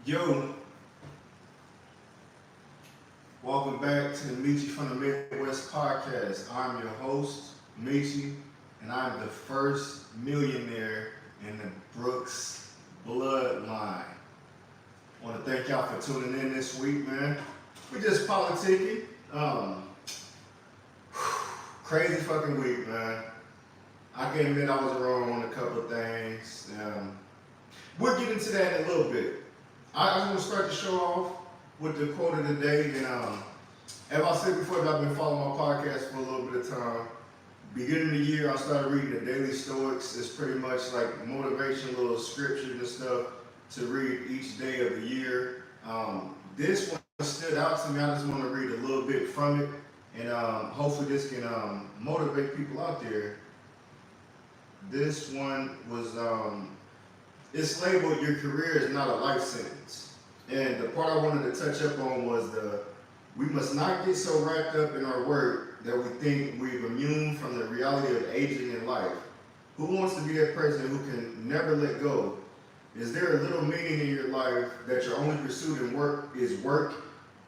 Yo, welcome back to the Michi from the Midwest podcast. I'm your host, Michi, and I'm the first millionaire in the Brooks bloodline. I want to thank y'all for tuning in this week, man. We just politicking. Crazy fucking week, man. I can admit I was wrong on a couple of things. We'll get into that in a little bit. I just want to start the show off with the quote of the day. And as I said before, I've been following my podcast for a little bit of time. Beginning of the year, I started reading the Daily Stoics. It's pretty much like motivation, little scriptures and stuff to read each day of the year. This one stood out to me. I just want to read a little bit from it. And hopefully this can motivate people out there. This one was... it's labeled "Your career is not a life sentence," and the part I wanted to touch up on was we must not get so wrapped up in our work that we think we're immune from the reality of aging in life. Who wants to be that person who can never let go? Is there a little meaning in your life that your only pursuit in work is work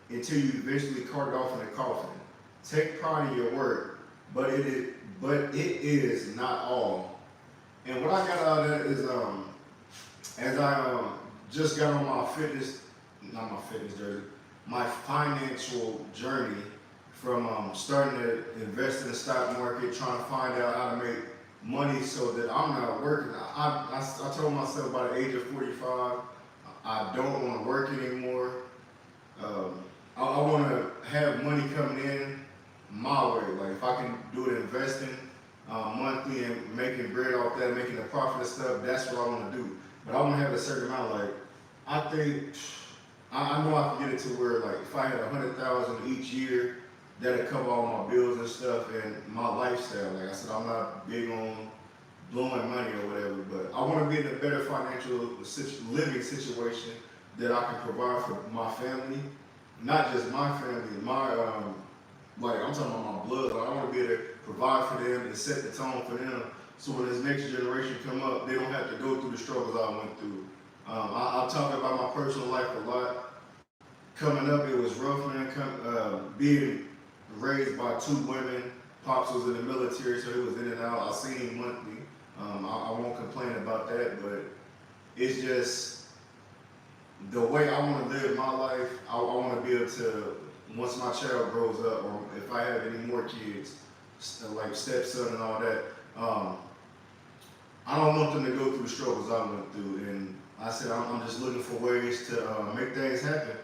until you eventually cart off in a coffin? Take pride in your work, but it is not all. And what I got out of that is as I just got on my financial journey from starting to invest in the stock market, trying to find out how to make money so that I'm not working. I told myself by the age of 45, I don't want to work anymore. I want to have money coming in my way. Like if I can do it investing monthly and making bread off that, making a profit and stuff, that's what I want to do. But I want to have a certain amount. Like I think I know I can get it to where like if I had $100,000 each year, that'd cover all my bills and stuff and my lifestyle. Like I said, I'm not big on blowing money or whatever, but I want to be in a better financial living situation that I can provide for my family, not just my family, like I'm talking about my blood. Like I want to be able to provide for them and set the tone for them. So when this next generation come up, they don't have to go through the struggles I went through. I talk about my personal life a lot. Coming up, it was rough, man. Being raised by two women. Pops was in the military, so he was in and out. I seen him monthly. I won't complain about that, but it's just the way I want to live my life. I want to be able to, once my child grows up, or if I have any more kids, like stepson and all that, I don't want them to go through the struggles I went through, and I said I'm just looking for ways to make things happen,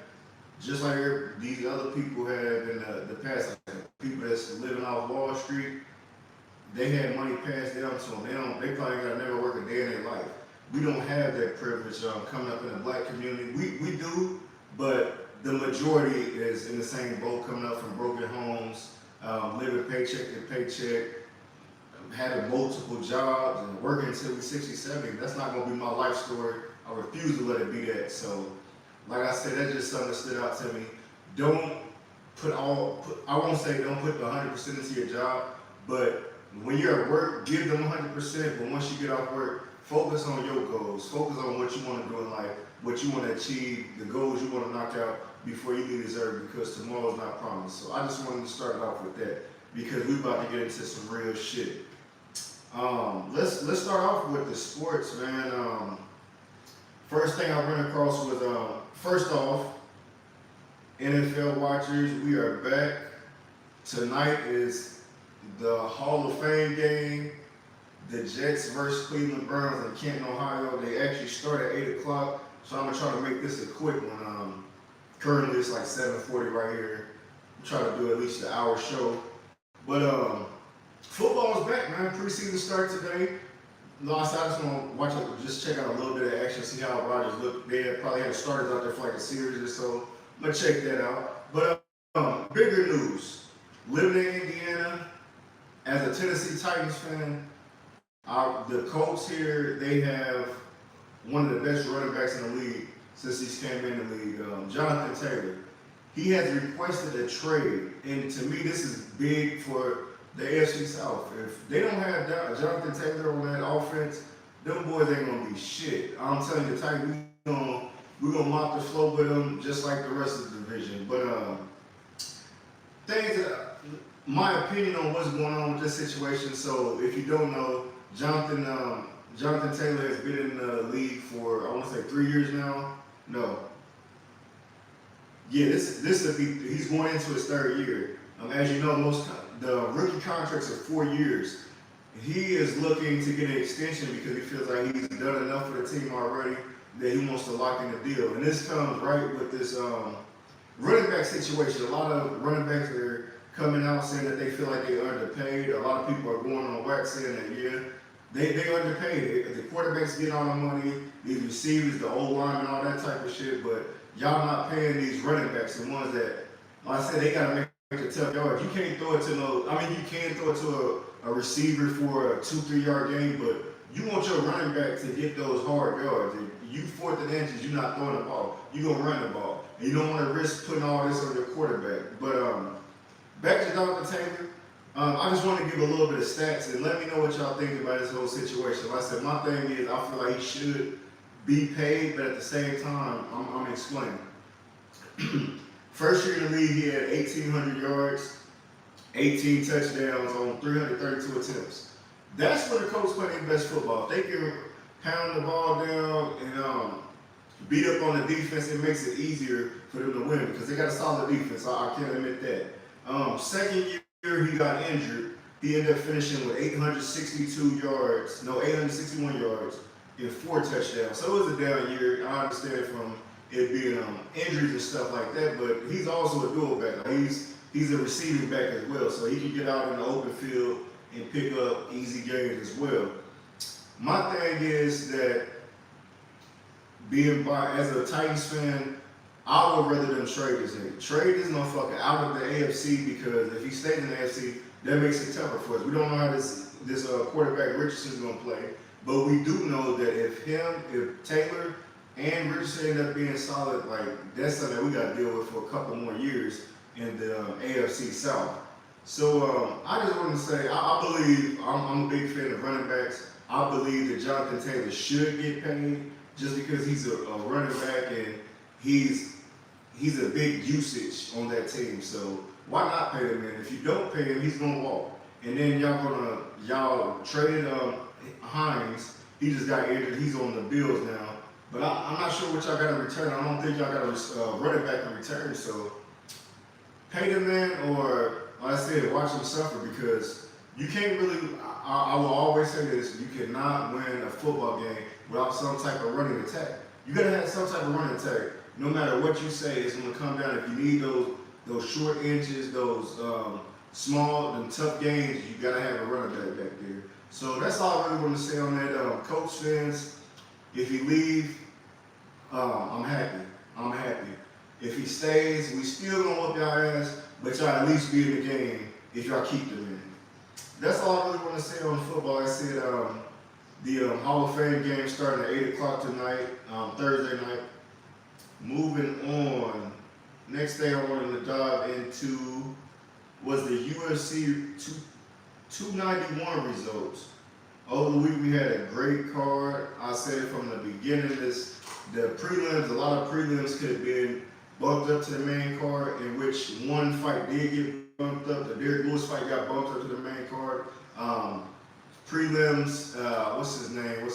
just like these other people have in the past. Like people that's living off Wall Street, they had money passed down to them. They probably gotta never work a day in their life. We don't have that privilege coming up in the black community. We do, but the majority is in the same boat, coming up from broken homes, living paycheck to paycheck, having multiple jobs and working until we're 60, 70. That's not going to be my life story. I refuse to let it be that. So, like I said, that's just something that stood out to me. Don't I won't say don't put the 100% into your job, but when you're at work, give them 100%. But once you get off work, focus on your goals. Focus on what you want to do in life, what you want to achieve, the goals you want to knock out before you leave this earth, because tomorrow's not promised. So I just wanted to start off with that because we're about to get into some real shit. Let's start off with the sports, man. First thing I ran across was first off, NFL watchers, we are back. Tonight is the Hall of Fame game. The Jets versus Cleveland Browns in Canton, Ohio. They actually start at 8 o'clock, so I'm gonna try to make this a quick one. Currently it's like 7:40 right here. I'm trying to do at least an hour show, but football is back, man. Preseason start today. I just want to watch it, just check out a little bit of action, see how Rodgers look. They probably had starters out there for like a series or so. I'm gonna check that out. But bigger news: living in Indiana, as a Tennessee Titans fan, the Colts here, they have one of the best running backs in the league since he's came in the league, Jonathan Taylor. He has requested a trade, and to me, this is big for the AFC South. If they don't have Jonathan Taylor on that offense, them boys ain't gonna be shit. I'm telling you, the Titans, we're gonna mop the floor with them just like the rest of the division. But things that, my opinion on what's going on with this situation. So if you don't know, Jonathan Taylor has been in the league for, I want to say 3 years now. No. Yeah, this will be, he's going into his 3rd year. As you know, the rookie contracts are 4 years. He is looking to get an extension because he feels like he's done enough for the team already that he wants to lock in the deal. And this comes right with this running back situation. A lot of running backs are coming out saying that they feel like they underpaid. A lot of people are going on wax saying that, yeah, they underpaid. The quarterbacks get all the money, these receivers, the O-line, and all that type of shit, but y'all not paying these running backs, the ones that, like I said, they got to make a tough yard. You can't throw it to you can throw it to a receiver for a 2-3 yard game, but you want your running back to get those hard yards. If you 4th and inches, you're not throwing the ball. You're going to run the ball. And you don't want to risk putting all this on your quarterback. But back to Jonathan Taylor. I just want to give a little bit of stats and let me know what y'all think about this whole situation. Like I said, my thing is I feel like he should be paid, but at the same time, I'm explaining. First year in the league, he had 1,800 yards, 18 touchdowns on 332 attempts. That's when the coach playing their best football. If they can pound the ball down and beat up on the defense, it makes it easier for them to win because they got a solid defense. I can't admit that. Second year, he got injured. He ended up finishing with 861 yards and 4 touchdowns. So it was a down year. I understand from it being injuries and stuff like that, but he's also a dual back. He's a receiving back as well, so he can get out in the open field and pick up easy games as well. My thing is that as a Titans fan, I would rather them trade this nigga. Trade this motherfucker out of the AFC because if he stays in the AFC, that makes it tougher for us. We don't know how this quarterback Richardson is going to play, but we do know that if Taylor and Richardson end up being solid, like that's something that we got to deal with for a couple more years in the AFC South. So I just want to say I believe I'm a big fan of running backs. I believe that Jonathan Taylor should get paid just because he's a running back and he's a big usage on that team. So why not pay him? And if you don't pay him, he's gonna walk. And then y'all traded Hines. He just got injured. He's on the Bills now. But I'm not sure what y'all got in return. I don't think y'all got a running back in return. So pay the man, or like I said, watch him suffer because you can't really. I will always say this: you cannot win a football game without some type of running attack. You gotta have some type of running attack. No matter what you say, it's gonna come down. If you need those short inches, those small and tough games, you gotta have a running back there. So that's all I really want to say on that. Coach Spence, if he leave, I'm happy. I'm happy. If he stays, we still gonna whoop y'all ass, but y'all at least be in the game if y'all keep them in. That's all I really want to say on football. I said the Hall of Fame game starting at 8 o'clock tonight, Thursday night. Moving on, next thing I wanted to dive into was the UFC 291 results. Over the week we had a great card. I said it from the beginning. The prelims, a lot of prelims could have been bumped up to the main card, in which one fight did get bumped up. The Derrick Lewis fight got bumped up to the main card. Prelims, what's his name?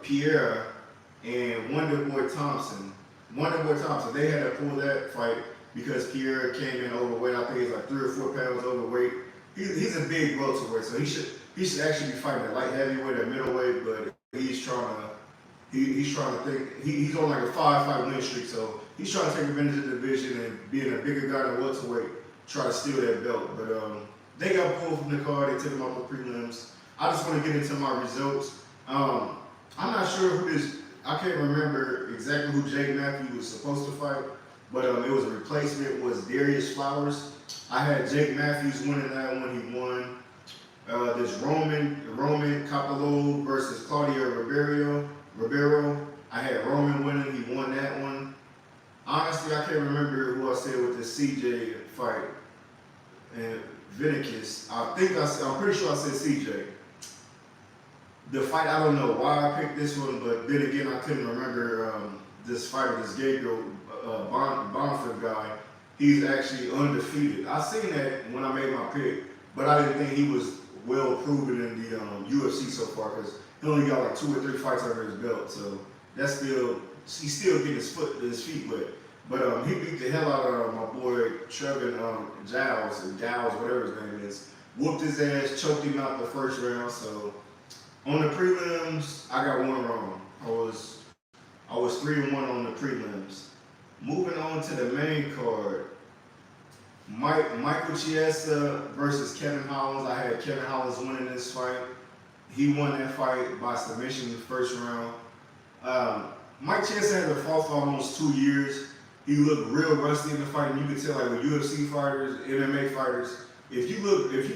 Pierre and Wonderboy Thompson. They had to pull that fight because Pierre came in overweight. I think he's like 3 or 4 pounds overweight. He's a big welterweight, so he should actually be fighting at light heavyweight or middleweight. But he's trying to think. He's on like a 5-fight win streak, so he's trying to take advantage of the division and being a bigger guy than welterweight, try to steal that belt. But they got pulled from the card. They took him off the prelims. I just want to get into my results. I'm not sure I can't remember exactly who Jake Matthews was supposed to fight, but it was a replacement. It was Darius Flowers. I had Jake Matthews winning that one. He won. This Roman Capello versus Claudio Ribeiro. I had Roman winning. He won that one. Honestly, I can't remember who I said with the CJ fight. And Vinicus. I'm pretty sure I said CJ. The fight, I don't know why I picked this one, but then again, I couldn't remember this fighter, this Gabriel Bonfim guy. He's actually undefeated. I seen that when I made my pick, but I didn't think he was well proven in the UFC so far because he only got like 2 or 3 fights under his belt. So that's he's still getting his feet wet. But he beat the hell out of my boy Trevin Giles, whatever his name is. Whooped his ass, choked him out the first round. So on the prelims, I got one wrong. I was 3-1 on the prelims. Moving on to the main card, Michael Chiesa versus Kevin Holland. I had Kevin Holland winning this fight. He won that fight by submission in the first round. Mike Chiesa had fought for almost 2 years. He looked real rusty in the fight, and you could tell, like with UFC fighters, MMA fighters, if you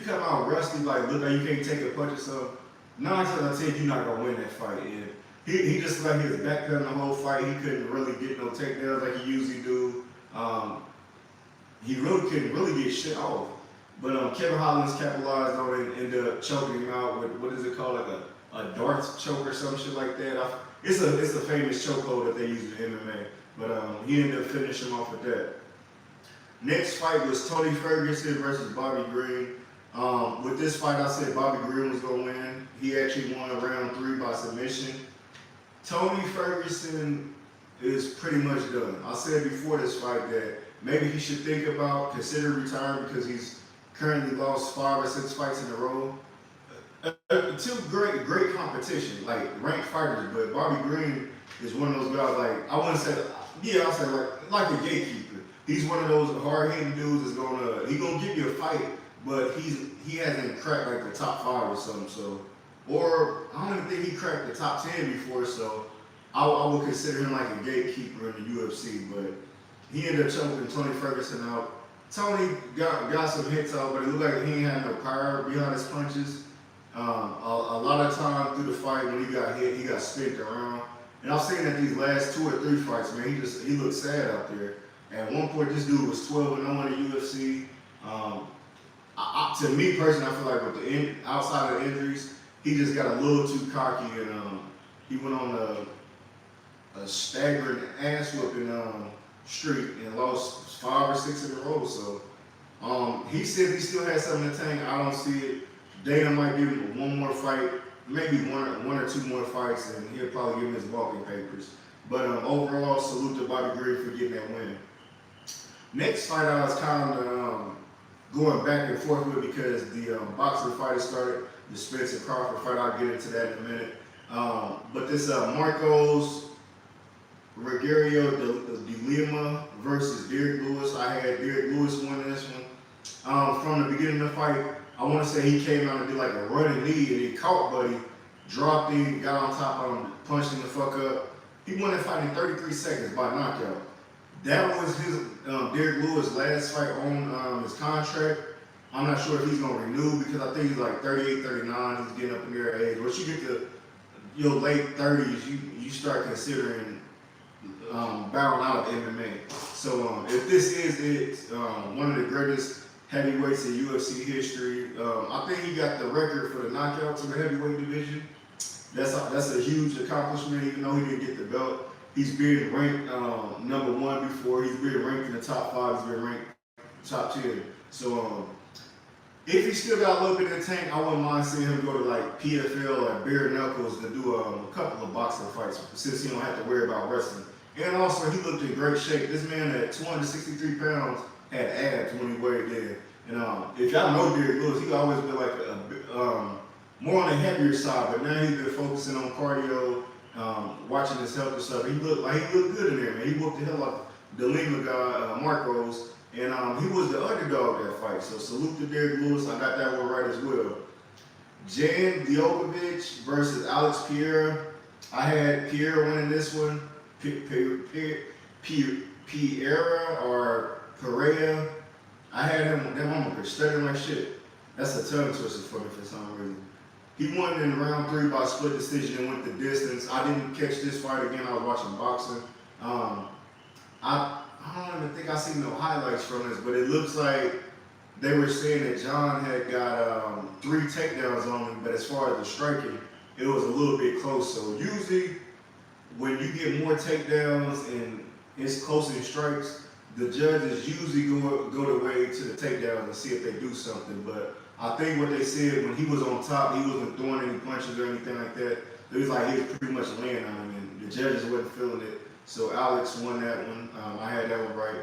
come out rusty, like look like you can't take a punch or something, 9 times out of 10 you're not gonna win that fight. And he just like he was backpedaling the whole fight. He couldn't really get no takedowns like he usually do. He really couldn't get shit off. But Kevin Holland's capitalized on it and ended up choking him out with, what is it called, like a Darth choke or some shit like that. It's a famous chokehold that they use in MMA. But he ended up finishing him off with that. Next fight was Tony Ferguson versus Bobby Green. With this fight, I said Bobby Green was going to win. He actually won round 3 by submission. Tony Ferguson is pretty much done. I said before this fight that maybe he should consider retiring because he's currently lost 5 or 6 fights in a row. 2 great competition, like ranked fighters, but Bobby Green is one of those guys, like, I wouldn't say, I'll say like a gatekeeper. He's one of those hard-hitting dudes that's gonna give you a fight, but he hasn't cracked like the top 5 or something, so, or I don't even think he cracked the top 10 before, so I would consider him like a gatekeeper in the UFC, but he ended up choking Tony Ferguson out. Tony got some hits out, but it looked like he ain't had no power behind his punches. A lot of time through the fight when he got hit, he got spent around. And I've seen that these last 2 or 3 fights, man, he looked sad out there. At one point, this dude was 12-0 in the UFC. To me personally, I feel like with outside of the injuries, he just got a little too cocky and he went on a staggering ass whooping streak and lost 5 or 6 in a row. So he said he still has something in the tank. I don't see it. Dana might give him one more fight, maybe one or 2 more fights, and he'll probably give him his walking papers. But overall, salute to Bobby Green for getting that win. Next fight I was kind of going back and forth with because the boxing fight started, the Spence and Crawford fight. I'll get into that in a minute. But this Marcos Rogerio de Lima versus Derek Lewis. I had Derek Lewis winning this one. From the beginning of the fight, I want to say he came out and did like a running lead, and he caught Buddy, dropped him, got on top of him, punched him the fuck up. He won that fight in 33 seconds by knockout. That was his Derek Lewis' last fight on his contract. I'm not sure if he's going to renew because I think he's like 38, 39. He's getting up in their age. Once you get to your late 30s, you start considering bowing out of MMA. So if this is it, one of the greatest heavyweights in UFC history. I think he got the record for the knockouts in the heavyweight division. That's a huge accomplishment, even though he didn't get the belt. He's been ranked number 1 before. He's been ranked in the top 5. He's been ranked top 10. So if he still got a little bit in the tank, I wouldn't mind seeing him go to like PFL or bare knuckles to do a couple of boxing fights since he don't have to worry about wrestling. And also, he looked in great shape. This man at 263 pounds had abs when he weighed in. And if y'all know Derek Lewis, he always been like more on the heavier side, but now he's been focusing on cardio, watching his health and stuff. He looked good in there, man. He whooped the hell out of the Lima guy, Marcos, and he was the underdog that fight. So salute to Derek Lewis. I got that one right as well. Jan Djokovic versus Alex Pereira. I had Pereira winning this one. Pereira or Pereira. I had him, that mama studying like shit. That's a tongue twister for me for some reason. He won in round 3 by split decision and went the distance. I didn't catch this fight again. I was watching boxing. I don't even think I seen no highlights from this, but it looks like they were saying that John had got 3 takedowns on him, but as far as the striking, it was a little bit close. So usually when you get more takedowns and it's closer in strikes, the judges usually go the way to the takedowns and see if they do something. But I think what they said, when he was on top, he wasn't throwing any punches or anything like that. It was like he was pretty much laying on him, and the judges wasn't feeling it. So Alex won that one. I had that one right.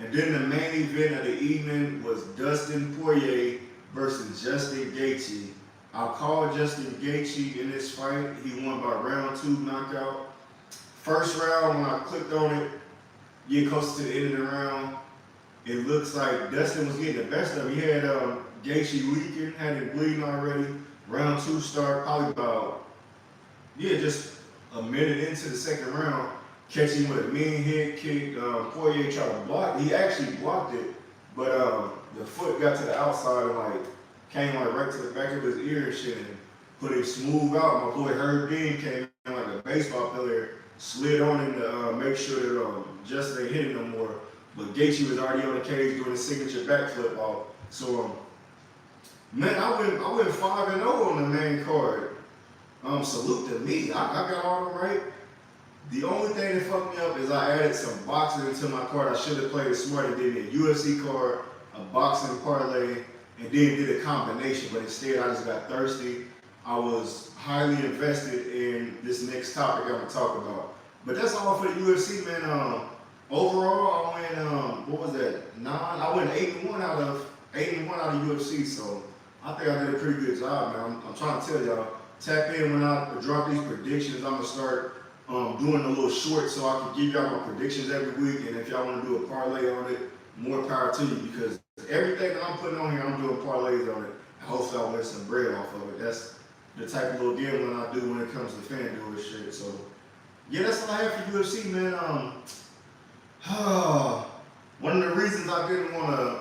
And then the main event of the evening was Dustin Poirier versus Justin Gaethje. I called Justin Gaethje in this fight. He won by round 2 knockout. First round, when I clicked on it, get close to the end of the round, it looks like Dustin was getting the best of him. He had Gaethje leaking, had him bleeding already. Round 2 start, probably about, just a minute into the second round, catching him with a mean head kick. Poirier tried to block. He actually blocked it, but the foot got to the outside and came right to the back of his ear and shit and put it smooth out. My boy Herb Dean came in like a baseball player, slid on him to make sure that Justin ain't hit him no more. But Gaethje was already on the cage doing his signature backflip off. So man, I went 5-0 on the main card. Salute to me. I got all them right. The only thing that fucked me up is I added some boxing into my card. I should have played it smart and did a UFC card, a boxing parlay, and then did a combination. But instead, I just got thirsty. I was highly invested in this next topic I'm gonna talk about. But that's all for the UFC, man. Overall, I went what was that? 9. I went 8-1 out of UFC. So I think I did a pretty good job, man. I'm trying to tell y'all. Tap in when I drop these predictions. I'm gonna start doing a little short so I can give y'all my predictions every week. And if y'all want to do a parlay on it, more power to you, because everything that I'm putting on here, I'm doing parlays on it. And hopefully I'll win some bread off of it. That's the type of little gambling I do when it comes to FanDuel and shit. So yeah, that's all I have for UFC, man. One of the reasons I didn't want to,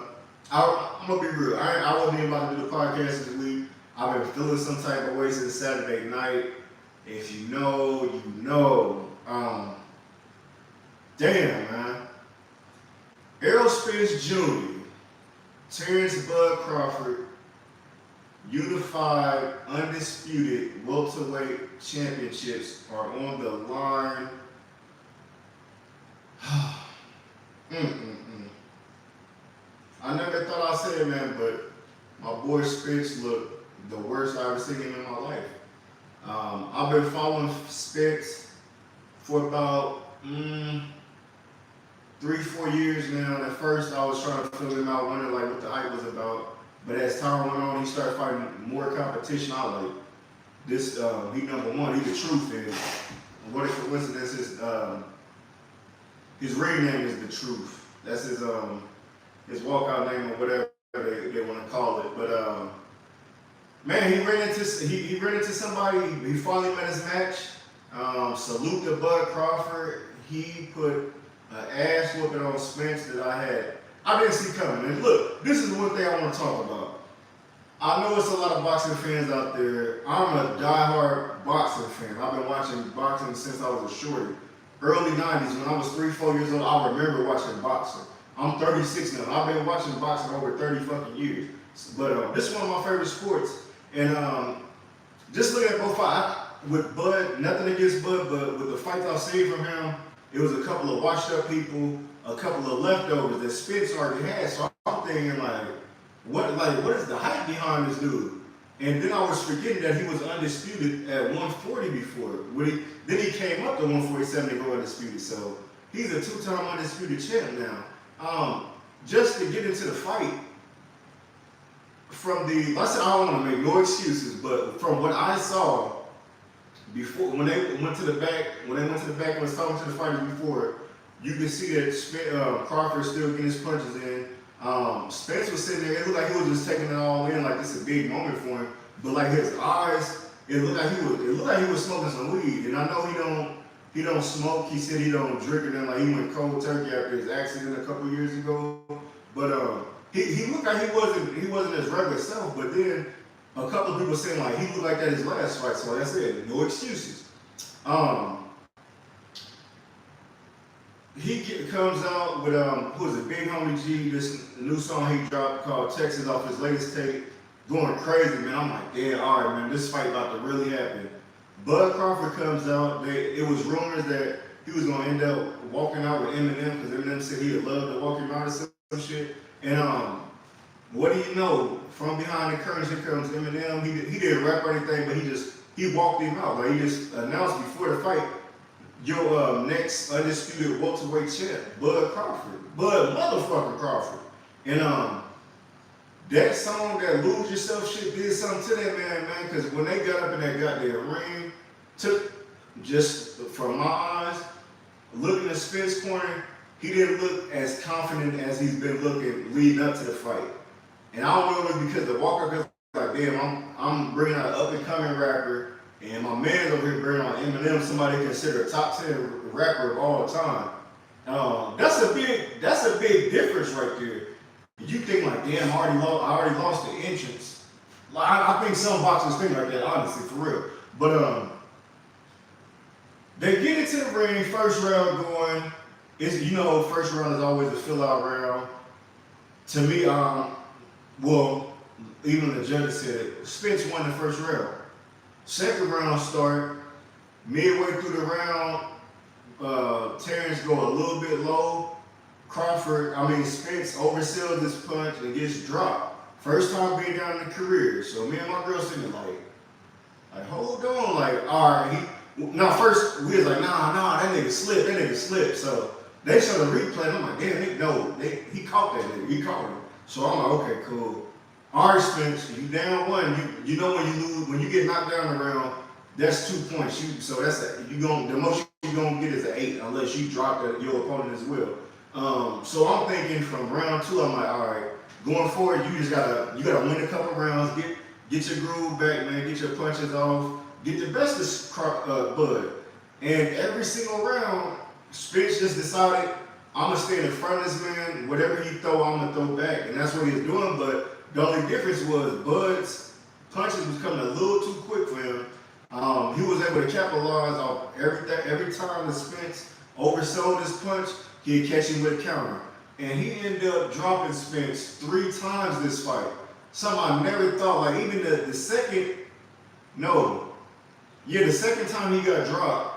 I'm gonna be real. I wasn't even about to do the podcast this week. I've been feeling some type of way since Saturday night. If you know, you know. Damn, man. Errol Spence Jr., Terrence Bud Crawford, unified, undisputed welterweight championships are on the line. I never thought I'd say it, man, but my boy Spence looked the worst I've ever seen him in my life. I've been following Spence for about 3-4 years now. And at first, I was trying to fill him out, wondering what the hype was about. But as time went on, he started fighting more competition. I was like, this, he number one, he the truth. And what a coincidence, his ring name is The Truth. That's his walkout name or whatever they want to call it. But man, he ran into somebody. He finally met his match. Salute to Bud Crawford. He put an ass whooping on Spence that I didn't see coming. And look, this is one thing I want to talk about. I know it's a lot of boxing fans out there. I'm a diehard boxing fan. I've been watching boxing since I was a shorty. Early 90s, when I was 3-4 years old, I remember watching boxing. I'm 36 now. I've been watching boxing over 30 fucking years. But this is one of my favorite sports. And just looking at both fights, with Bud, nothing against Bud, but with the fights I've seen from him, it was a couple of washed up people, a couple of leftovers that Spence already had. So I'm thinking what is the hype behind this dude? And then I was forgetting that he was undisputed at 140 before. Then he came up to 147 to go undisputed. So he's a 2-time undisputed champ now. Just to get into the fight, I said I don't want to make no excuses, but from what I saw before, when they went to the back and was talking to the fighters before, you could see that Crawford still getting his punches in. Spence was sitting there. It looked like he was just taking it all in, like this is a big moment for him. But his eyes, it looked like he was smoking some weed. And I know he don't smoke. He said he don't drink, and then he went cold turkey after his accident a couple years ago. But he looked like he wasn't his regular self. But then a couple of people saying he looked like that his last fight. So that's it. No excuses. He comes out with who is it, Big Homie G, this new song he dropped called Texas off his latest tape, going crazy, man. I'm like, yeah, all right, man, this fight about to really happen. Bud Crawford comes out. It was rumors that he was gonna end up walking out with Eminem because Eminem said he would love to walk him out or some shit. And what do you know? From behind the curtains, here comes Eminem. He didn't rap or anything, but he walked him out. Like he just announced before the fight, your next undisputed welterweight champ, Bud Crawford, Bud motherfucking Crawford. And that song, that Lose Yourself shit, did something to that man, because when they got up in that goddamn ring, took, just from my eyes, looking at Spence corner, he didn't look as confident as he's been looking leading up to the fight. And I don't know if it's because the walker was like, damn, I'm bringing out an up-and-coming rapper, and my man's over here bringing on Eminem, somebody considered a top 10 rapper of all time. That's a big difference right there. You think like, damn, I already lost the entrance. Like, I think some boxers think like that, honestly, for real. But they get into the ring, first round going. First round is always a fill-out round. To me, well, even the judge said it, Spence won the first round. Second round start, midway through the round, Terrence go a little bit low. Spence oversells this punch and gets dropped. First time being down in the career. So me and my girl sitting like, hold on, like, all right. First we was like, nah, that nigga slipped. So they showed a replay, and I'm like, damn, he caught that nigga, he caught him. So I'm like, okay, cool. All right, Spence, you down one. You know when you lose, when you get knocked down the round, that's 2 points. The most you're gonna get is an 8, unless you drop your opponent as well. So I'm thinking from round 2, I'm like, all right, going forward, you gotta win a couple rounds, get your groove back, man, get your punches off, get the best of Bud. And every single round, Spence just decided, I'm gonna stand in front of this man, whatever he throw, I'm gonna throw back. And that's what he was doing, but the only difference was Bud's punches was coming a little too quick for him. He was able to capitalize off every time the Spence oversold his punch, he'd catch him with a counter. And he ended up dropping Spence 3 times this fight. Something I never thought, like even the second time he got dropped,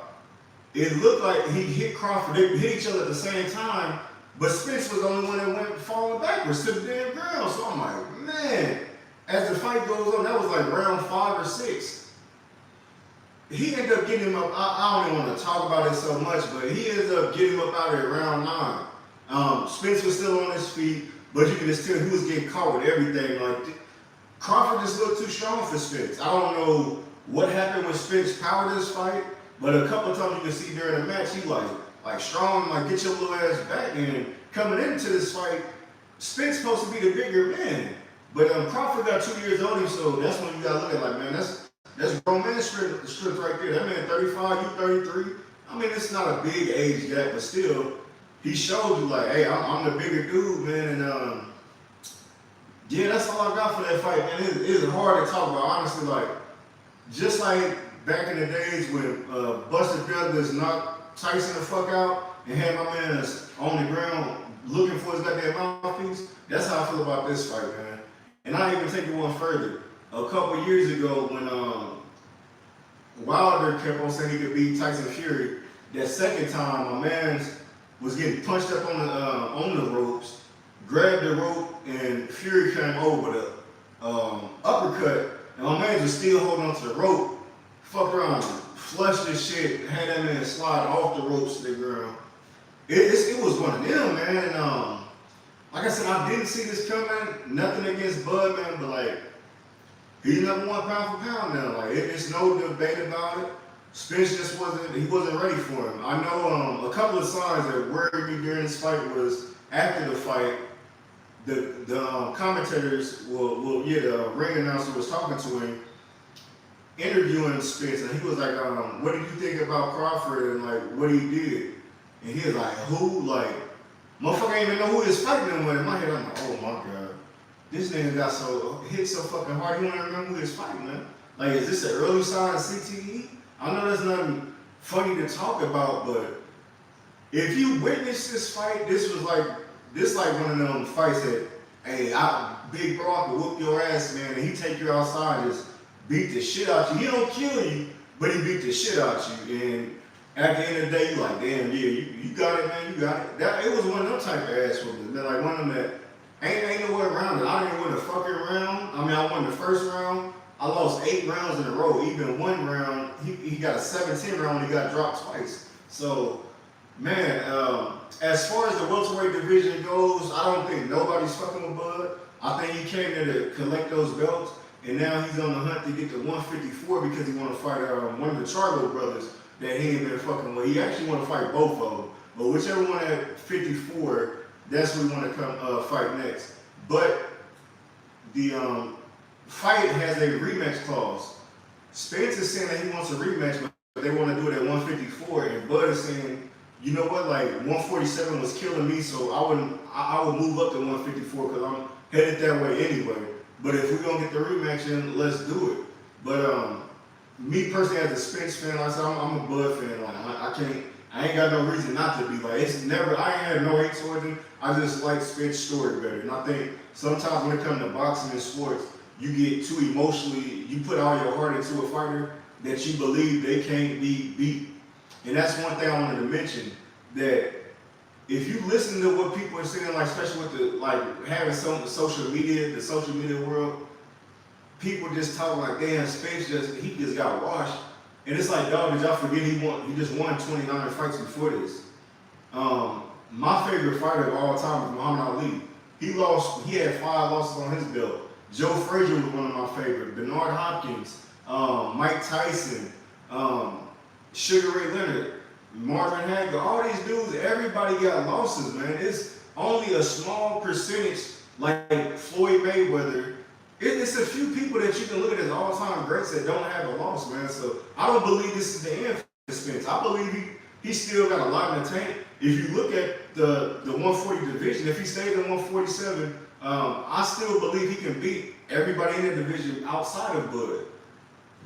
it looked like he hit Crawford. They hit each other at the same time, but Spence was the only one that went falling backwards to the damn ground. So I'm like, man, as the fight goes on, that was like round 5 or 6. He ended up getting him up. I don't even want to talk about it so much, but he ended up getting him up out of round 9. Spence was still on his feet, but you can just tell he was getting caught with everything. Like Crawford just looked too strong for Spence. I don't know what happened when Spence powered this fight, but a couple of times you can see during the match, he like strong, like get your little ass back. And coming into this fight, Spence supposed to be the bigger man, but Crawford got 2 years on him, so that's when you gotta look at like, man, that's grown man strength right there. That man 35, you 33. I mean, it's not a big age gap, but still, he showed you like, hey, I'm the bigger dude, man. And yeah, that's all I got for that fight, man. It's hard to talk about, honestly. Like, just like back in the days when Buster Douglas knocked Tyson the fuck out and had my man on the ground looking for his goddamn mouthpiece. That's how I feel about this fight, man. And I even take it one further. A couple years ago when Wilder kept on saying he could beat Tyson Fury, that second time my man was getting punched up on the ropes, grabbed the rope, and Fury came over the uppercut, and my man was still holding onto the rope, fucked around, flushed this shit, had that man slide off the ropes to the ground. It was one of them, man. And like I said, I didn't see this coming. Nothing against Bud, man, but like, he's number 1 pound for pound now. Like, it's no debate about it. Spence just wasn't ready for him. I know a couple of signs that worried me during this fight was after the fight, the commentators the ring announcer was talking to him, interviewing Spence, and he was like, what did you think about Crawford and like what he did? And he was like, who? Like, motherfucker ain't even know who he was fighting with. In my head, I'm like, oh my God. This nigga got hit so fucking hard, he don't even remember who he was fighting, man. Like, is this an early sign of CTE? I know there's nothing funny to talk about, but if you witnessed this fight, this like one of them fights that, hey, big bro, I can whoop your ass, man, and he take you outside and just beat the shit out you. He don't kill you, but he beat the shit out you. And at the end of the day, you like, damn, yeah, you got it, man, you got it. It was one of them type of ass whoopings, man, like one of them that ain't no way around it. I didn't win the fucking round. I mean, I won the first round. I lost 8 rounds in a row. Even one round, he got a 7-10 round when he got dropped twice. So, man, as far as the welterweight division goes, I don't think nobody's fucking with Bud. I think he came there to collect those belts, and now he's on the hunt to get to 154 because he want to fight one of the Charlo brothers that he ain't been fucking with. He actually want to fight both of them, but whichever one at 54, that's what we want to come fight next. But the fight has a rematch clause. Spence is saying that he wants a rematch, but they want to do it at 154, and Bud is saying, you know what, like 147 was killing me, so I would move up to 154 because I'm headed that way anyway. But if we're gonna get the rematch, then let's do it. But me personally, as a Spence fan, like I said, I'm a Bud fan. Like I ain't got no reason not to be. Like it's never, I ain't had no hate towards him. I just like Spence's story better. And I think sometimes when it comes to boxing and sports, you get too emotionally, you put all your heart into a fighter that you believe they can't be beat. And that's one thing I wanted to mention, that if you listen to what people are saying, like especially with the having some the social media world, people just talking like, damn, Spence he just got washed. And it's like, dog, did y'all forget he just won 29 fights before this? My favorite fighter of all time is Muhammad Ali. He had 5 losses on his belt. Joe Frazier was one of my favorites. Bernard Hopkins, Mike Tyson, Sugar Ray Leonard, Marvin Hagler, all these dudes, everybody got losses, man. It's only a small percentage, like Floyd Mayweather. It's a few people that you can look at as all-time greats that don't have a loss, man. So I don't believe this is the end for Spence. I believe he still got a lot in the tank. If you look at the 140 division, if he stays in 147, I still believe he can beat everybody in the division outside of Bud.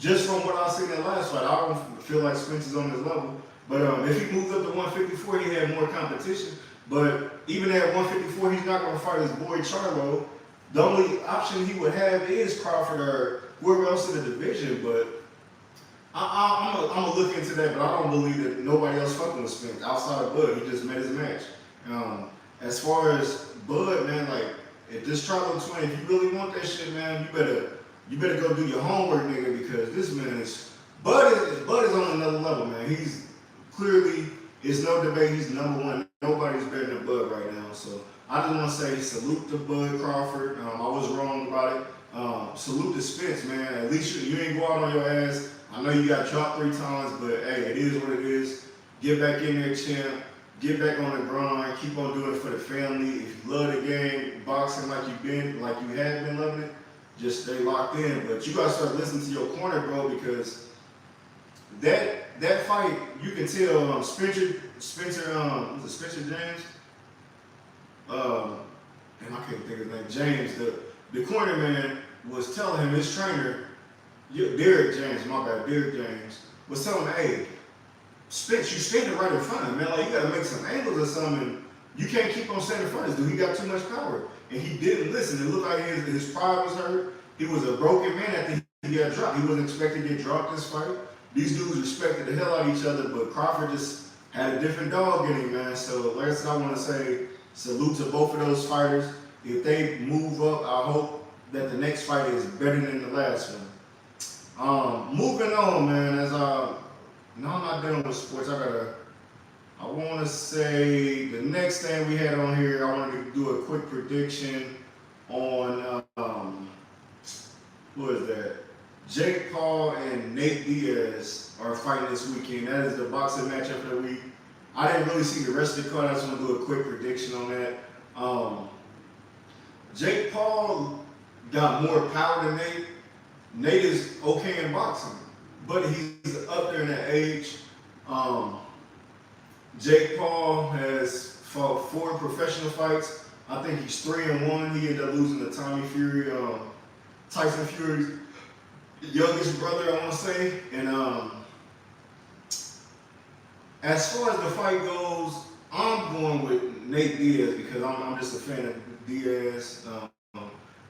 Just from what I seen in the last fight, I don't feel like Spence is on his level. But if he moves up to 154, he had more competition. But even at 154, he's not going to fight his boy Charlo. The only option he would have is Crawford or whoever else in the division. But I'm going to look into that, but I don't believe that nobody else fucking with Spence outside of Bud. He just met his match. As far as Bud, man, like, if this Charlo 20, if you really want that shit, man, you better go do your homework, nigga, because this man Bud is on another level, man. He's clearly, it's no debate, he's number one. Nobody's better than Bud right now. So I just want to say salute to Bud Crawford. I was wrong about it. Salute to Spence, man. At least you ain't go out on your ass. I know you got dropped 3 times, but hey, it is what it is. Get back in there, champ. Get back on the grind. Keep on doing it for the family. If you love the game, boxing like you have been loving it, just stay locked in. But you gotta start listening to your corner, bro, because that fight, you can tell Spencer was it Spencer James? I can't think of his name. James, the corner man was telling him, his trainer, Derek James, was telling him, hey, Spence, you standing right in front of him, man. Like, you gotta make some angles or something. You can't keep on standing in front of this dude. He got too much power. And he didn't listen. It looked like his pride was hurt. He was a broken man after he got dropped. He wasn't expected to get dropped this fight. These dudes respected the hell out of each other, but Crawford just had a different dog in him, man. So, like I said, I want to say salute to both of those fighters. If they move up, I hope that the next fight is better than the last one. Moving on, man, no, I'm not done with sports. I want to say the next thing we had on here, I wanted to do a quick prediction on, who is that? Jake Paul and Nate Diaz are fighting this weekend. That is the boxing matchup of the week. I didn't really see the rest of the card. I just want to do a quick prediction on that. Jake Paul got more power than Nate. Nate is okay in boxing, but he's up there in that age. Jake Paul has fought 4 professional fights. I think he's 3-1. He ended up losing to Tommy Fury, Tyson Fury's youngest brother, I want to say. And as far as the fight goes, I'm going with Nate Diaz because I'm just a fan of Diaz.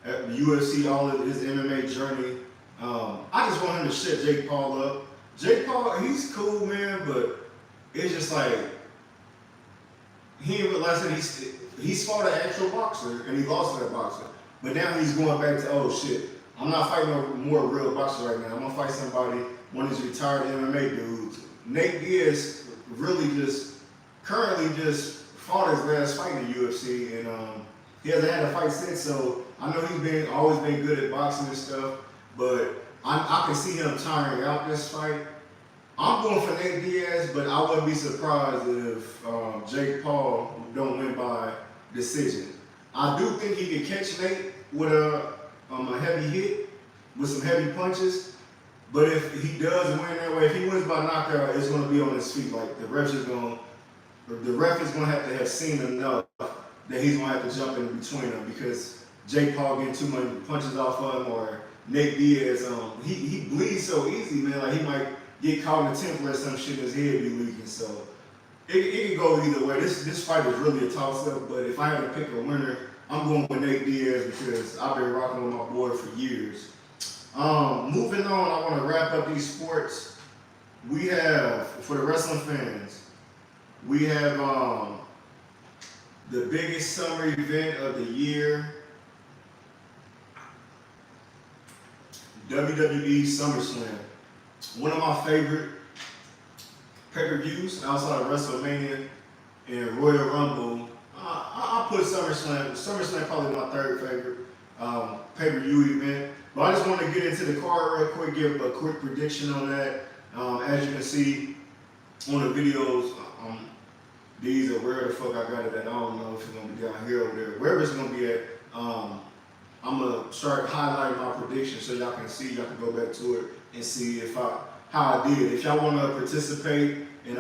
At UFC, all of his MMA journey. I just want him to shut Jake Paul up. Jake Paul, he's cool, man, but it's just like he ain't realized that he's fought an actual boxer and he lost to that boxer. But now he's going back to, oh shit, I'm not fighting no more real boxer right now. I'm gonna fight somebody, one of these retired MMA dudes. Nate Diaz really currently just fought his last fight in the UFC, and he hasn't had a fight since. So I know he's always been good at boxing and stuff, but I can see him tiring out this fight. I'm going for Nate Diaz, but I wouldn't be surprised if Jake Paul don't win by decision. I do think he can catch Nate with a heavy hit, with some heavy punches. But if he does win that way, if he wins by knockout, it's going to be on his feet. Like the ref is going to have seen enough that he's going to have to jump in between them, because Jake Paul getting too many punches off of him, or Nate Diaz, he bleeds so easy, man. Like he might get caught in the temple or some shit, his head be leaking. So it can go either way. This fight is really a toss-up, but if I had to pick a winner, I'm going with Nate Diaz because I've been rocking with my boy for years. Moving on, I want to wrap up these sports. We have, for the wrestling fans, we have the biggest summer event of the year, WWE Summerslam. One of my favorite pay-per-views outside of WrestleMania and Royal Rumble. I'll put SummerSlam. SummerSlam probably my third favorite pay-per-view event. But I just want to get into the card real quick, give a quick prediction on that. As you can see on the videos, these are where the fuck I got it at. I don't know if it's going to be down here or there. Wherever it's going to be at, I'm going to start highlighting my predictions so y'all can see, y'all can go back to it and see how I did. If y'all want to participate and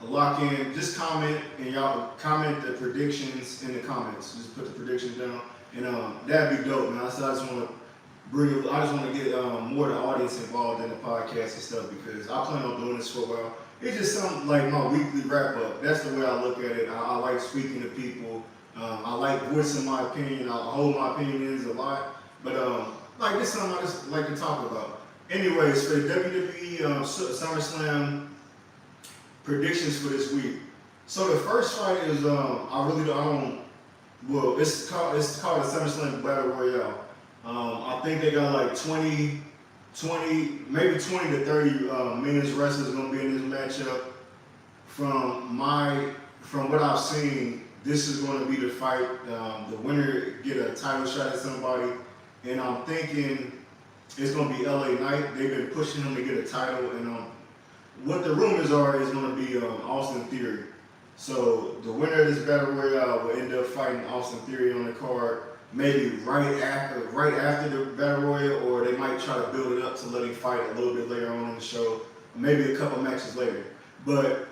lock in, just comment, and y'all comment the predictions in the comments. Just put the predictions down, and that'd be dope, man. So I just want to get more of the audience involved in the podcast and stuff, because I plan on doing this for a while. It's just something like my weekly wrap up. That's the way I look at it. I like speaking to people. I like voicing my opinion. I hold my opinions a lot, but like this is something I just like to talk about. Anyways, for the WWE SummerSlam predictions for this week. So the first fight is it's called the SummerSlam Battle Royale. I think they got like 20 to 30 men's wrestlers gonna be in this matchup. From what I've seen, this is going to be the fight. The winner get a title shot at somebody, and I'm thinking it's going to be LA Knight. They've been pushing him to get a title, and what the rumors are is going to be Austin Theory. So the winner of this battle royale will end up fighting Austin Theory on the card, maybe right after the battle royale, or they might try to build it up to let him fight a little bit later on in the show, maybe a couple matches later. But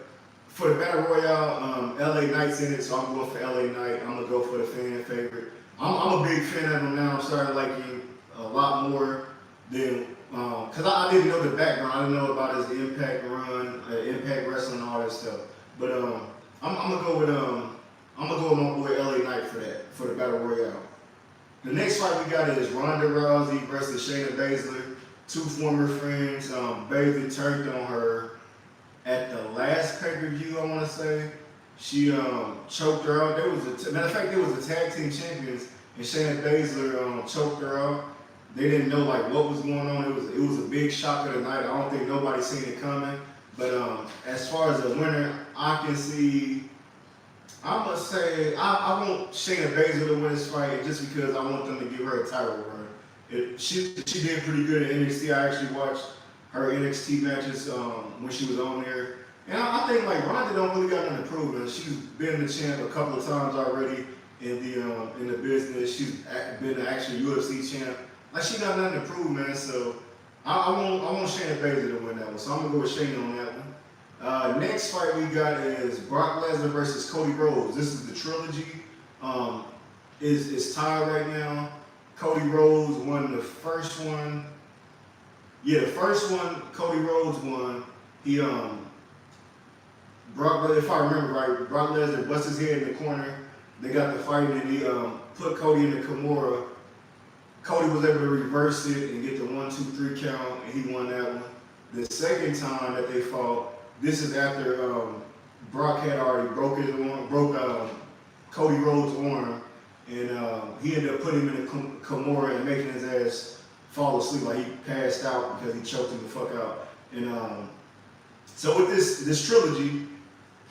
for the battle royale, LA Knight's in it, so I'm going for LA Knight. I'm gonna go for the fan favorite. I'm a big fan of him now. I'm starting liking him a lot more than because I didn't know the background. I didn't know about his Impact run, Impact Wrestling, and all that stuff. But I'm gonna go with my boy LA Knight for the battle royale. The next fight we got is Ronda Rousey versus Shayna Baszler, two former friends. Baszler turned on her at the last pay-per-view, I want to say. She choked her out. Matter of fact, there was a tag team champions, and Shayna Baszler choked her out. They didn't know like what was going on. It was a big shock of the night. I don't think nobody seen it coming. But as far as the winner, I can see. I must say I want Shayna Baszler to win this fight just because I want them to give her a title run. She did pretty good at NXT. I actually watched her NXT matches when she was on there. And I think like Ronda don't really got nothing to prove. And she's been the champ a couple of times already in the business. She's been the actual UFC champ. Like she got nothing to prove, man. So I want Shayna Baszler to win that one. So I'm gonna go with Shayna on that one. Next fight we got is Brock Lesnar versus Cody Rhodes. This is the trilogy. It's tied right now. Cody Rhodes won the first one. Yeah, the first one, Cody Rhodes won. He if I remember right, Brock Lesnar busted his head in the corner. They got the fight, and he put Cody in the Kimura. Cody was able to reverse it and get the 1, 2, 3 count, and he won that one. The second time that they fought, this is after Brock had already broke Cody Rhodes' arm, and he ended up putting him in a Kimura and making his ass fall asleep, like he passed out because he choked him the fuck out. And so with this trilogy,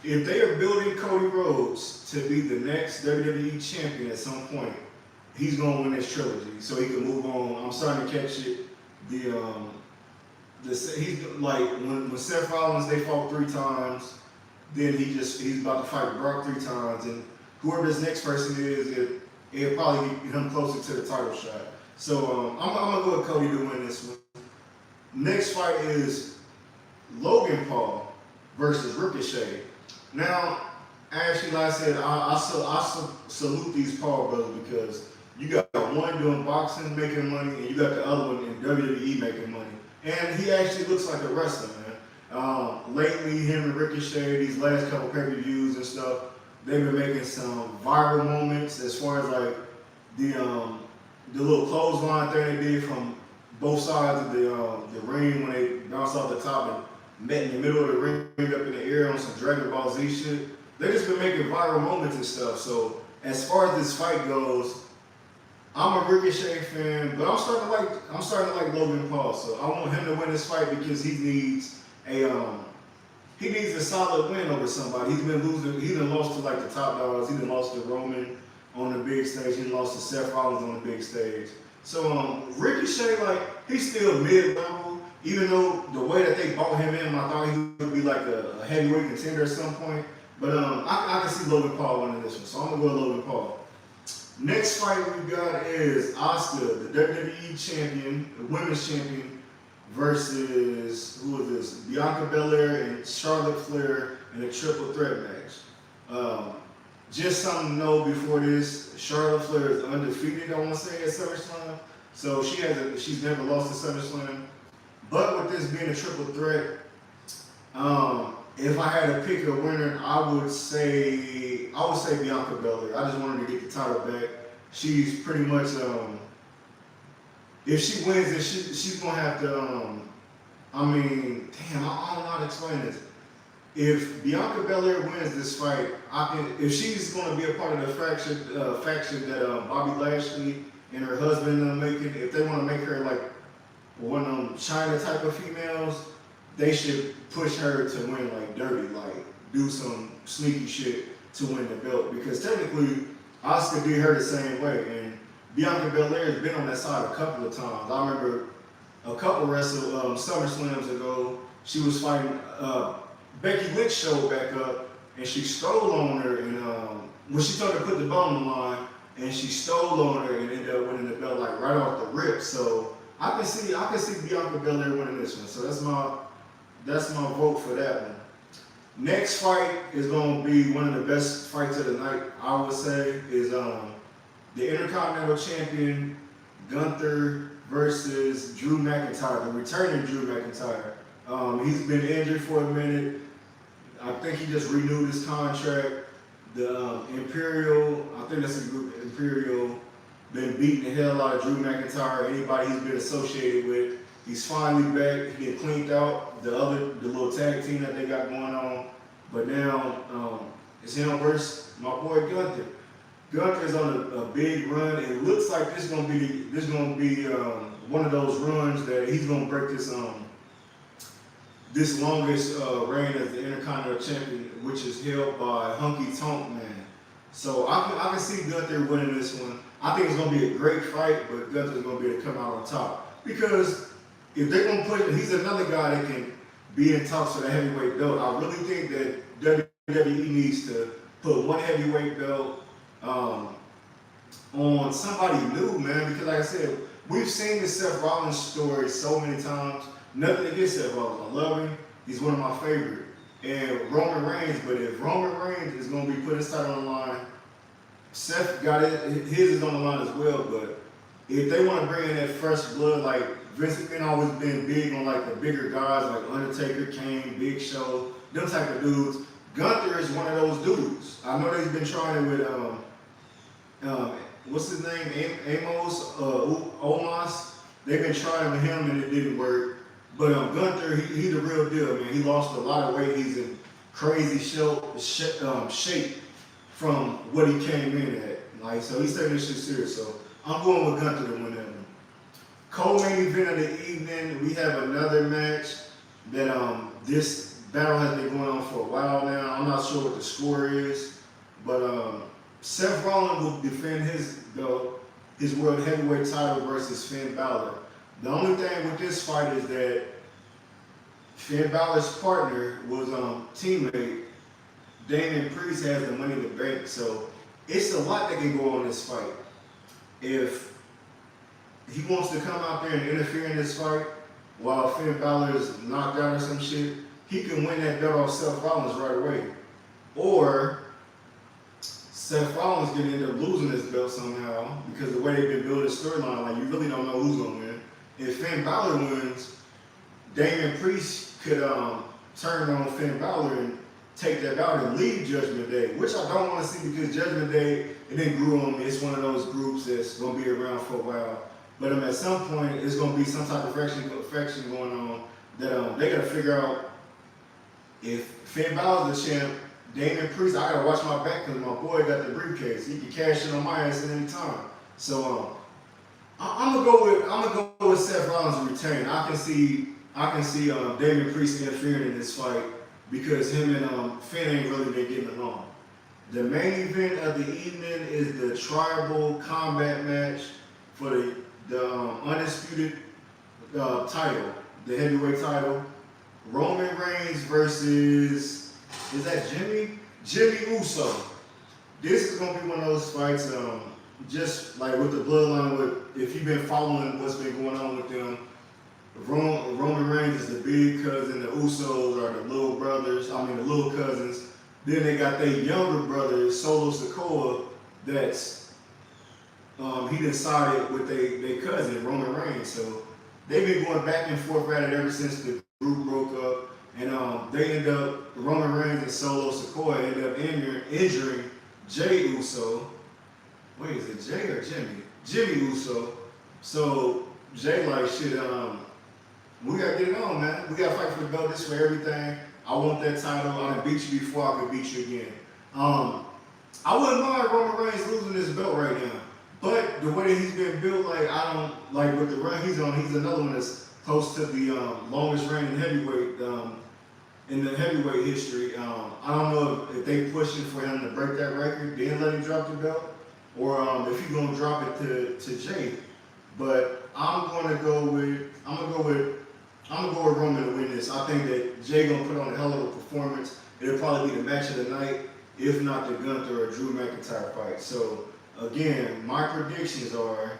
if they are building Cody Rhodes to be the next WWE champion at some point, he's gonna win this trilogy so he can move on. I'm starting to catch it. He's like when Seth Rollins, they fought 3 times, then he's about to fight Brock 3 times, and whoever this next person is, it'll probably get him closer to the title shot. So I'm gonna go with Cody to win this one. Next fight is Logan Paul versus Ricochet. Now, actually, like I said, I salute these Paul brothers because you got one doing boxing making money, and you got the other one in WWE making money. And he actually looks like a wrestler, man. Lately, him and Ricochet, these last couple pay-per-views and stuff, they've been making some viral moments as far as like the little clothesline thing they did from both sides of the ring when they bounced off the top and met in the middle of the ring up in the air on some Dragon Ball Z shit. They just been making viral moments and stuff. So as far as this fight goes, I'm a Ricochet fan, but I'm starting to like Logan Paul. So I want him to win this fight because he needs a solid win over somebody. He's been losing. He done lost to like the top dogs. He done lost to Roman on the big stage. He done lost to Seth Rollins on the big stage. So Ricochet, like, he's still mid-level. Even though the way that they bought him in, I thought he would be like a heavyweight contender at some point. But I can see Logan Paul winning this one. So I'm gonna go with Logan Paul. Next fight we got is Asuka, the WWE champion, the women's champion, versus, who is this? Bianca Belair and Charlotte Flair in a triple threat match. Just something to know before this, Charlotte Flair is undefeated, I want to say, at SummerSlam. So she's never lost at SummerSlam. But with this being a triple threat, if I had to pick a winner, I would say Bianca Belair. I just wanted to get the title back. She's pretty much, if she wins, then she's gonna have to. I don't know how to explain this. If Bianca Belair wins this fight, if she's gonna be a part of the faction that Bobby Lashley and her husband are making, if they want to make her like one of them China type of females, they should push her to win like dirty, like do some sneaky shit to win the belt. Because technically, Asuka did her the same way, and Bianca Belair has been on that side a couple of times. I remember a couple SummerSlams ago, she was fighting, Becky Lynch showed back up, and she stole on her, and when she told her to put the belt on the line, and she stole on her and ended up winning the belt like right off the rip. So I can see Bianca Belair winning this one. So that's my vote for that one. Next fight is going to be one of the best fights of the night, I would say, is the Intercontinental Champion Gunther versus Drew McIntyre, the returning Drew McIntyre. He's been injured for a minute. I think he just renewed his contract. The Imperial, I think that's a group, Imperial, been beating the hell out of Drew McIntyre, anybody he's been associated with. He's finally back. He get cleaned out the little tag team that they got going on. But now it's him versus my boy Gunther. Gunther's on a big run. It looks like this is gonna be one of those runs that he's gonna break this longest reign as the Intercontinental Champion, which is held by Hunky Tonk Man. So I can see Gunther winning this one. I think it's gonna be a great fight, but Gunther's gonna be able to come out on top because if they're gonna put, he's another guy that can be in talks for the heavyweight belt. I really think that WWE needs to put one heavyweight belt on somebody new, man. Because like I said, we've seen the Seth Rollins story so many times. Nothing against Seth Rollins. I love him. He's one of my favorite. And Roman Reigns, but if Roman Reigns is gonna be putting his title on the line, Seth got it. His is on the line as well. But if they want to bring in that fresh blood, like Vince McMahon always been big on like the bigger guys like Undertaker, Kane, Big Show, them type of dudes. Gunther is one of those dudes. I know they've been trying it with what's his name, Omos. They've been trying with him and it didn't work. But Gunther, he the real deal, man. He lost a lot of weight. He's in crazy shape from what he came in at. Like, so he's taking this shit serious. So I'm going with Gunther to win that one. Co-main event of the evening, we have another match that this battle has been going on for a while now. I'm not sure what the score is, but Seth Rollins will defend his belt, his world heavyweight title versus Finn Balor. The only thing with this fight is that Finn Balor's partner was teammate Damian Priest has the Money in the Bank, so it's a lot that can go on in this fight. If he wants to come out there and interfere in this fight while Finn Balor is knocked out or some shit, he can win that belt off Seth Rollins right away. Or Seth Rollins can end up losing this belt somehow because the way they've been building storyline, like you really don't know who's gonna win. If Finn Balor wins, Damian Priest could turn on Finn Balor and take that out and leave Judgment Day, which I don't want to see because Judgment Day, it didn't grew on me. It's one of those groups that's going to be around for a while. But at some point, it's going to be some type of faction going on that they got to figure out if Finn Balor's the champ, Damian Priest, I got to watch my back because my boy got the briefcase. He can cash in on my ass at any time. So I'm gonna go with Seth Rollins to retain. I can see Damian Priest interfering in this fight because him and Finn ain't really been getting along. The main event of the evening is the tribal combat match for the Undisputed title, the heavyweight title. Roman Reigns versus, is that Jimmy Uso. This is gonna be one of those fights, just like with the bloodline. If you've been following what's been going on with them, Roman Reigns is the big cousin, the Usos are the little brothers, the little cousins. Then they got their younger brother, Solo Sikoa, that's, he decided with their cousin, Roman Reigns. So they've been going back and forth at it ever since the group broke up. And they end up, Roman Reigns and Solo Sikoa end up injuring Jey Uso. Wait, is it Jey or Jimmy? Jimmy Uso. So Jey like, shit, we gotta get it on, man. We gotta fight for the belt. This for everything. I want that title. I done beat you before, I can beat you again. I wouldn't mind Roman Reigns losing this belt right now. But the way that he's been built, like, I don't, like with the run he's on, he's another one that's close to the longest reigning heavyweight in the heavyweight history. I don't know if they pushing for him to break that record, then let him drop the belt, or if he's gonna drop it to Jey. But I'm gonna go with Roman to win this. I think that Jey gonna put on a hell of a performance. It'll probably be the match of the night, if not the Gunther or Drew McIntyre fight. So again, my predictions are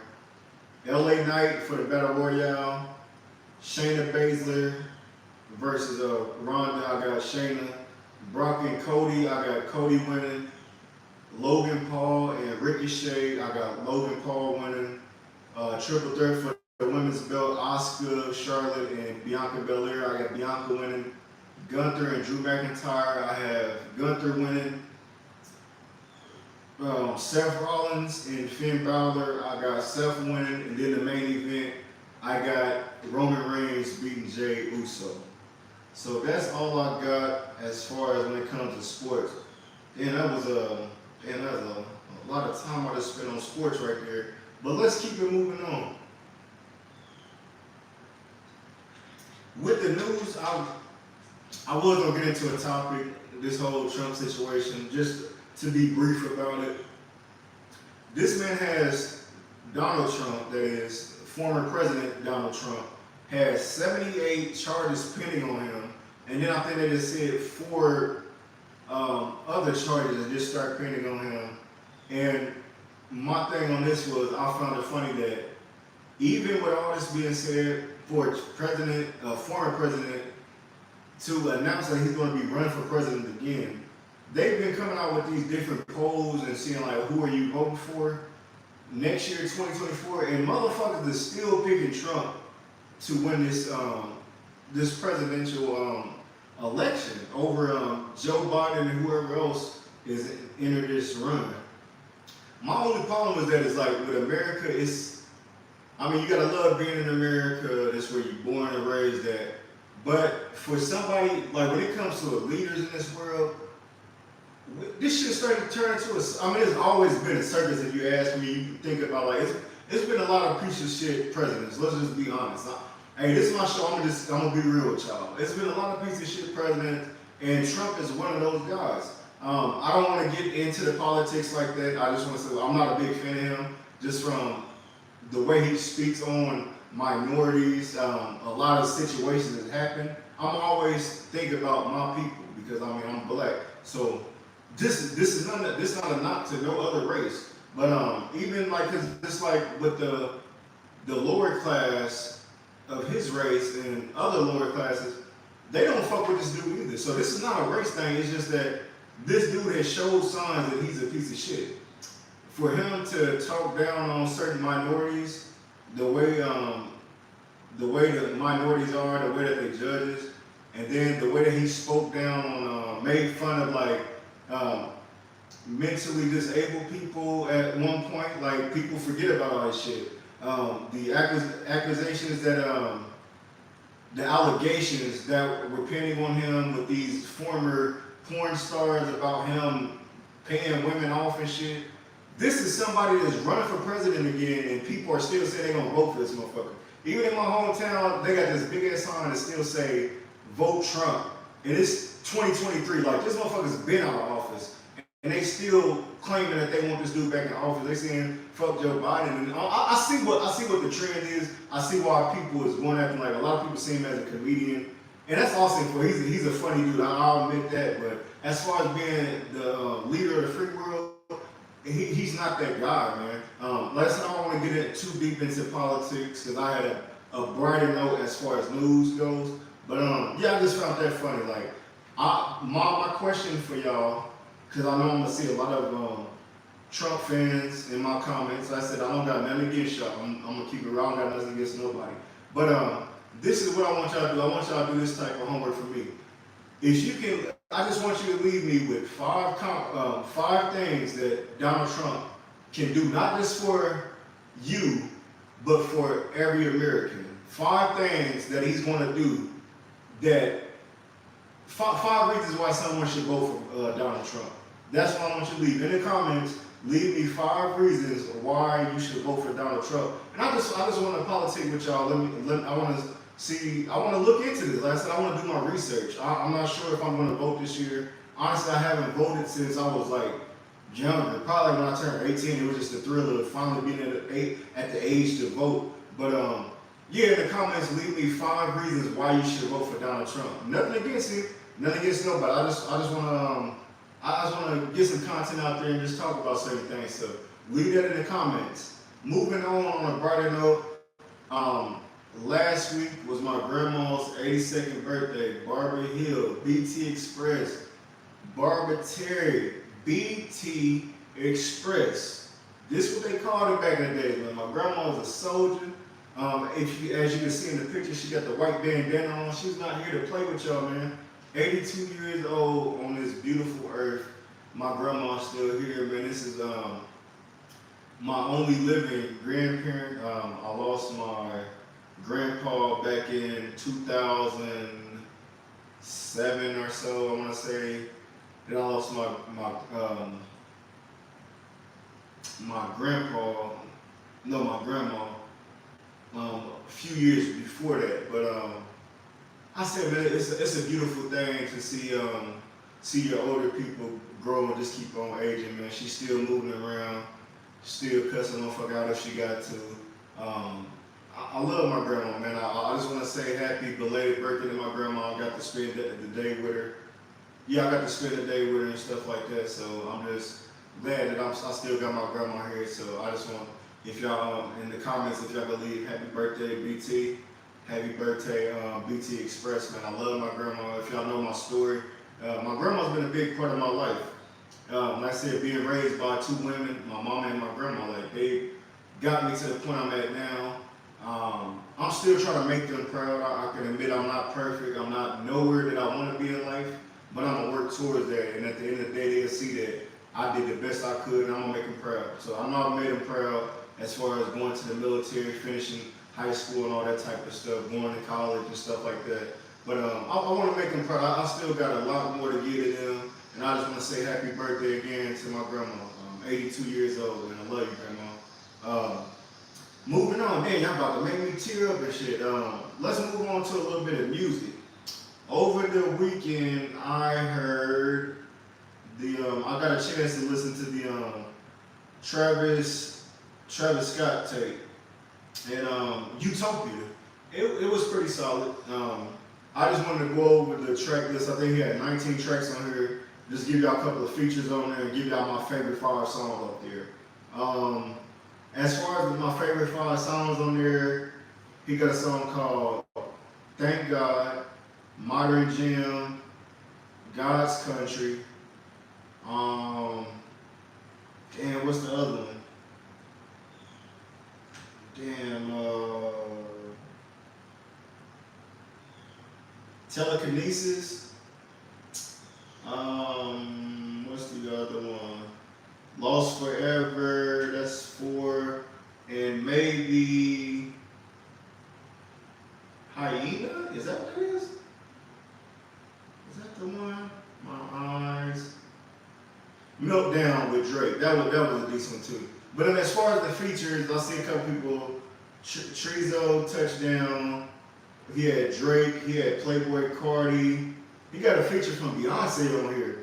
LA Knight for the Battle Royale, Shayna Baszler versus Ronda. I got Shayna. Brock and Cody, I got Cody winning. Logan Paul and Ricochet, I got Logan Paul winning. Triple threat for the women's belt, Asuka, Charlotte, and Bianca Belair. I got Bianca winning. Gunther and Drew McIntyre, I have Gunther winning. Seth Rollins and Finn Balor, I got Seth winning. And then the main event, I got Roman Reigns beating Jey Uso. So that's all I got as far as when it comes to sports. And that was a lot of time I just spent on sports right there. But let's keep it moving on. With the news, I was gonna get into a topic, this whole Trump situation, just to be brief about it. This man has, Donald Trump, that is, former President Donald Trump, has 78 charges pending on him. And then I think they just said 4 other charges that just start pending on him. And my thing on this was, I found it funny that even with all this being said, for a former president to announce that he's going to be running for president again, they've been coming out with these different polls and seeing like, who are you voting for next year, 2024, and motherfuckers is still picking Trump to win this presidential election over Joe Biden and whoever else is entered this run. My only problem is that it's like with America, I mean, you gotta love being in America. That's where you're born and raised at. But for somebody, like when it comes to the leaders in this world, this shit starting to turn into I mean, it's always been a circus if you ask me. You think about like, it's been a lot of piece of shit presidents. Let's just be honest. Hey, this is my show. I'm gonna be real with y'all. It's been a lot of piece of shit presidents, and Trump is one of those guys. I don't want to get into the politics like that. I just want to say I'm not a big fan of him, just from the way he speaks on minorities, a lot of situations that happen. I'm always thinking about my people because I mean I'm black. So this is not a knock to no other race, but even like cause it's like with the lower class of his race and other lower classes, they don't fuck with this dude either. So this is not a race thing. It's just that this dude has showed signs that he's a piece of shit. For him to talk down on certain minorities, the way the minorities are, the way that they judge us, and then the way that he spoke down on, made fun of like mentally disabled people at one point. Like people forget about all this shit. The accusations that the allegations that were pinning on him with these former porn stars about him paying women off and shit. This is somebody that's running for president again, and people are still saying they're gonna vote for this motherfucker. Even in my hometown, they got this big ass sign that still say, vote Trump. And it's 2023, like this motherfucker's been out of office. And they still claiming that they want this dude back in office. They saying, fuck Joe Biden. And I see what the trend is. I see why people is going after him. Like a lot of people see him as a comedian. And that's awesome for him. He's a funny dude, I'll admit that. But as far as being the leader of the free world, he's not that guy, man. Like I said, I don't want to get too deep into politics because I had a brighter note as far as news goes. But yeah, I just found that funny. Like, my question for y'all, because I know I'm gonna see a lot of Trump fans in my comments. I said I don't got nothing against y'all. I'm gonna keep it real. I don't got nothing against nobody. But this is what I want y'all to do. I want y'all to do this type of homework for me. If you can, I just want you to leave me with five things that Donald Trump can do, not just for you, but for every American. 5 things that he's going to do that, 5 reasons why someone should vote for Donald Trump. That's what I want you to leave. In the comments, leave me 5 reasons why you should vote for Donald Trump. And I just want to politic with y'all. I want to look into this. Like I said, I want to do my research. I'm not sure if I'm going to vote this year. Honestly, I haven't voted since I was like younger. Probably when I turned 18, it was just the thrill of finally being at the age to vote. But yeah, in the comments, leave me 5 reasons why you should vote for Donald Trump. Nothing against him, nothing against nobody. I just want to get some content out there and just talk about certain things. So leave that in the comments. Moving on a brighter note. Last week was my grandma's 82nd birthday. Barbara Hill, BT Express, Barbara Terry, BT Express. This is what they called it back in the day, man. My grandma was a soldier. As you can see in the picture, she got the white bandana on. She's not here to play with y'all, man. 82 years old on this beautiful earth. My grandma's still here, man. This is my only living grandparent. I lost my grandpa back in 2007 or so, I want to say. Then I lost my grandma a few years before that. But I said, man, it's a beautiful thing to see your older people grow and just keep on aging, man. She's still moving around, still cussing motherfucker out if she got to. I love my grandma, man. I just want to say happy belated birthday to my grandma. I got to spend the day with her. Yeah, I got to spend the day with her and stuff like that. So I'm just glad that I still got my grandma here. So I just want, if y'all in the comments, if y'all believe happy birthday BT, happy birthday BT Express, man. I love my grandma. If y'all know my story, my grandma's been a big part of my life. Like I said, being raised by 2 women, my mama and my grandma, like they got me to the point I'm at now. I'm still trying to make them proud. I can admit I'm not perfect. I'm not nowhere that I want to be in life, but I'm going to work towards that. And at the end of the day, they'll see that I did the best I could, and I'm going to make them proud. So I know I made them proud. as far as going to the military, finishing high school and all that type of stuff, going to college and stuff like that. But I want to make them proud. I still got a lot more to give to them, and I just want to say happy birthday again to my grandma. 82 years old, and I love you, Grandma. Moving on, man, y'all about to make me tear up and shit. Let's move on to a little bit of music. Over the weekend, I heard I got a chance to listen to the Travis Scott tape, and Utopia. It was pretty solid. I just wanted to go over the track list. I think he had 19 tracks on here. Just give y'all a couple of features on there and give y'all my favorite 5 songs up there. As far as my favorite 5 songs on there, he got a song called Thank God, Modern Gym, God's Country. Damn, what's the other one? Damn, Telekinesis. What's the other one? Lost Forever, that's 4. And maybe Hyena? Is that what it is? Is that the one? My Eyes. Meltdown with Drake. That was a decent one too. But then as far as the features, I see a couple people. Trezo, Touchdown. He had Drake. He had Playboy Cardi. He got a feature from Beyonce on here.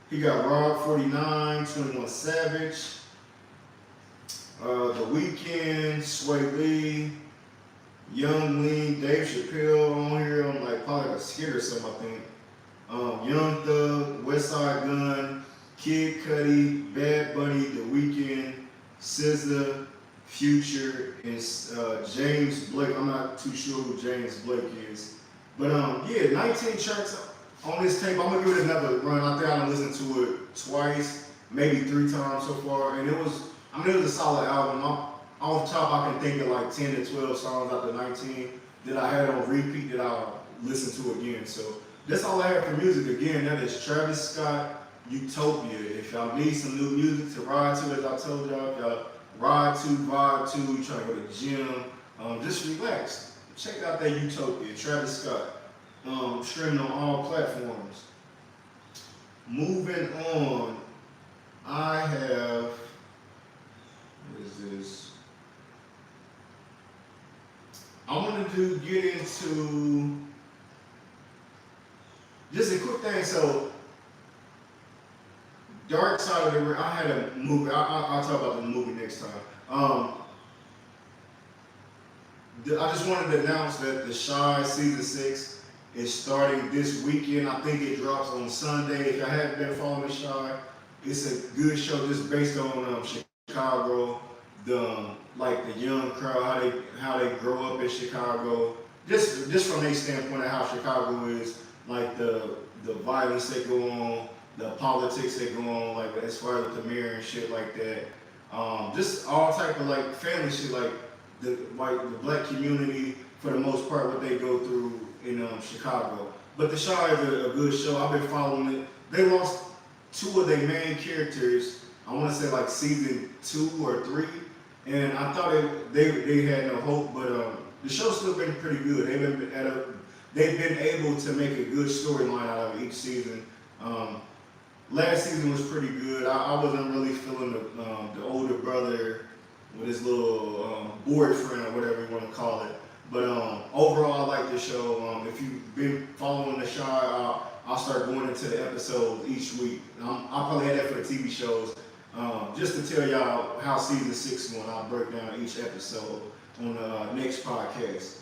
He got Rob 49, 21 Savage, The Weeknd, Sway Lee, Young Lean, Dave Chappelle on here on probably like a skit or something, I think. Young Thug, Westside Gun, Kid Cudi, Bad Bunny, The Weeknd, SZA, Future, and James Blake. I'm not too sure who James Blake is. But yeah, 19 tracks on this tape. I'm gonna give it another run. I think I done listened to it twice, maybe 3 times so far, and it was a solid album. Off top, I can think of like 10 to 12 songs out of 19 that I had on repeat that I'll listen to again. So that's all I have for music. Again, that is Travis Scott, Utopia. If y'all need some new music to ride to, as I told y'all, if y'all ride to, vibe to, you trying to go to the gym, just relax. Check out that Utopia, Travis Scott. Streaming on all platforms. Moving on, I have, what is this? I wanted to get into just a quick thing. So, Dark Side of the Ring, I had a movie, I'll talk about the movie next time. I just wanted to announce that The Chi Season 6 is starting this weekend. I think it drops on Sunday. If I haven't been following The Chi, it's a good show just based on Chicago, the young crowd, how they grow up in Chicago. Just from their standpoint of how Chicago is, like the violence that go on, the politics that go on, like as far as the mayor and shit like that. Just all type of family shit, like the black community for the most part, what they go through in Chicago. But The Chi is a good show. I've been following it. They lost 2 of their main characters, I want to say season 2 or 3, and I thought they had no hope, but the show's still been pretty good. They've been able to make a good storyline out of each season. Last season was pretty good. I wasn't really feeling the older brother with his little boyfriend or whatever you want to call it. But overall, I like the show. If you've been following The Chi, I'll start going into the episodes each week. I'll probably have that for the TV shows. Just to tell y'all how season 6 went, I'll break down each episode on the next podcast.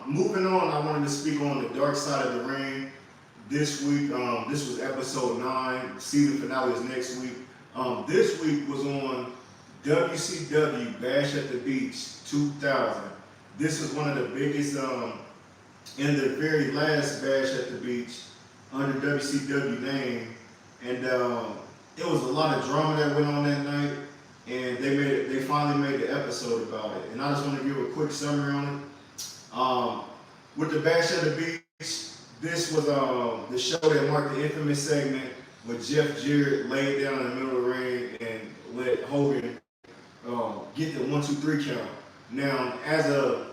Moving on, I wanted to speak on the Dark Side of the Ring. This week, this was episode 9. Season finale is next week. This week was on WCW Bash at the Beach 2000. This was one of the biggest, in the very last Bash at the Beach under WCW name, and it was a lot of drama that went on that night, and they finally made the episode about it. And I just want to give a quick summary on it. With the Bash at the Beach, this was the show that marked the infamous segment when Jeff Jarrett laid down in the middle of the ring and let Hogan get the 1, 2, 3 count. Now, as a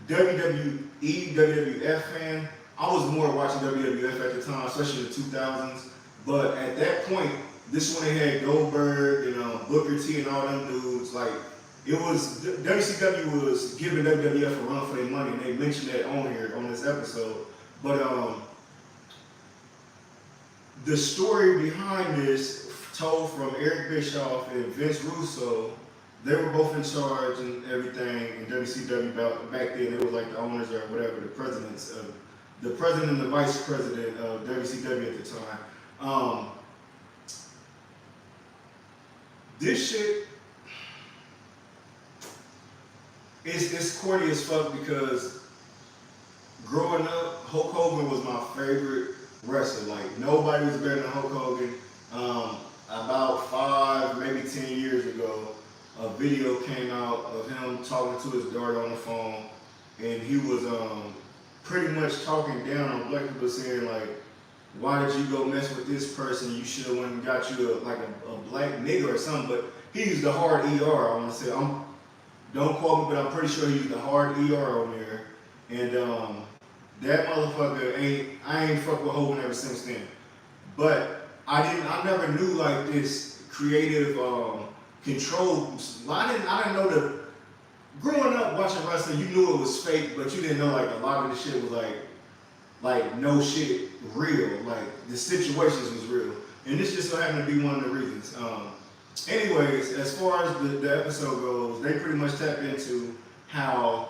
WWE, WWF fan, I was more watching WWF at the time, especially in the 2000s. But at that point, this one they had Goldberg and Booker T and all them dudes. Like, it was, WCW was giving WWF a run for their money, and they mentioned that on here, on this episode. But the story behind this, told from Eric Bischoff and Vince Russo, they were both in charge and everything in WCW back then. They were like the owners or whatever, the presidents of the president and the vice president of WCW at the time. This shit it's corny as fuck because growing up, Hulk Hogan was my favorite wrestler. Like, nobody was better than Hulk Hogan. About 5, maybe 10 years ago, a video came out of him talking to his daughter on the phone, and he was pretty much talking down on black people, saying like, why did you go mess with this person? You should have went and got you a black nigga or something. But he used the hard ER. I want to say, don't quote me, but I'm pretty sure he used the hard ER on there. And that motherfucker I ain't fucked with Hogan ever since then. But I never knew like this creative control. I didn't know that. Growing up watching wrestling, you knew it was fake, but you didn't know like a lot of the shit was like no shit real. Like the situations was real, and this just so happened to be one of the reasons. Anyways, as far as the episode goes, they pretty much tapped into how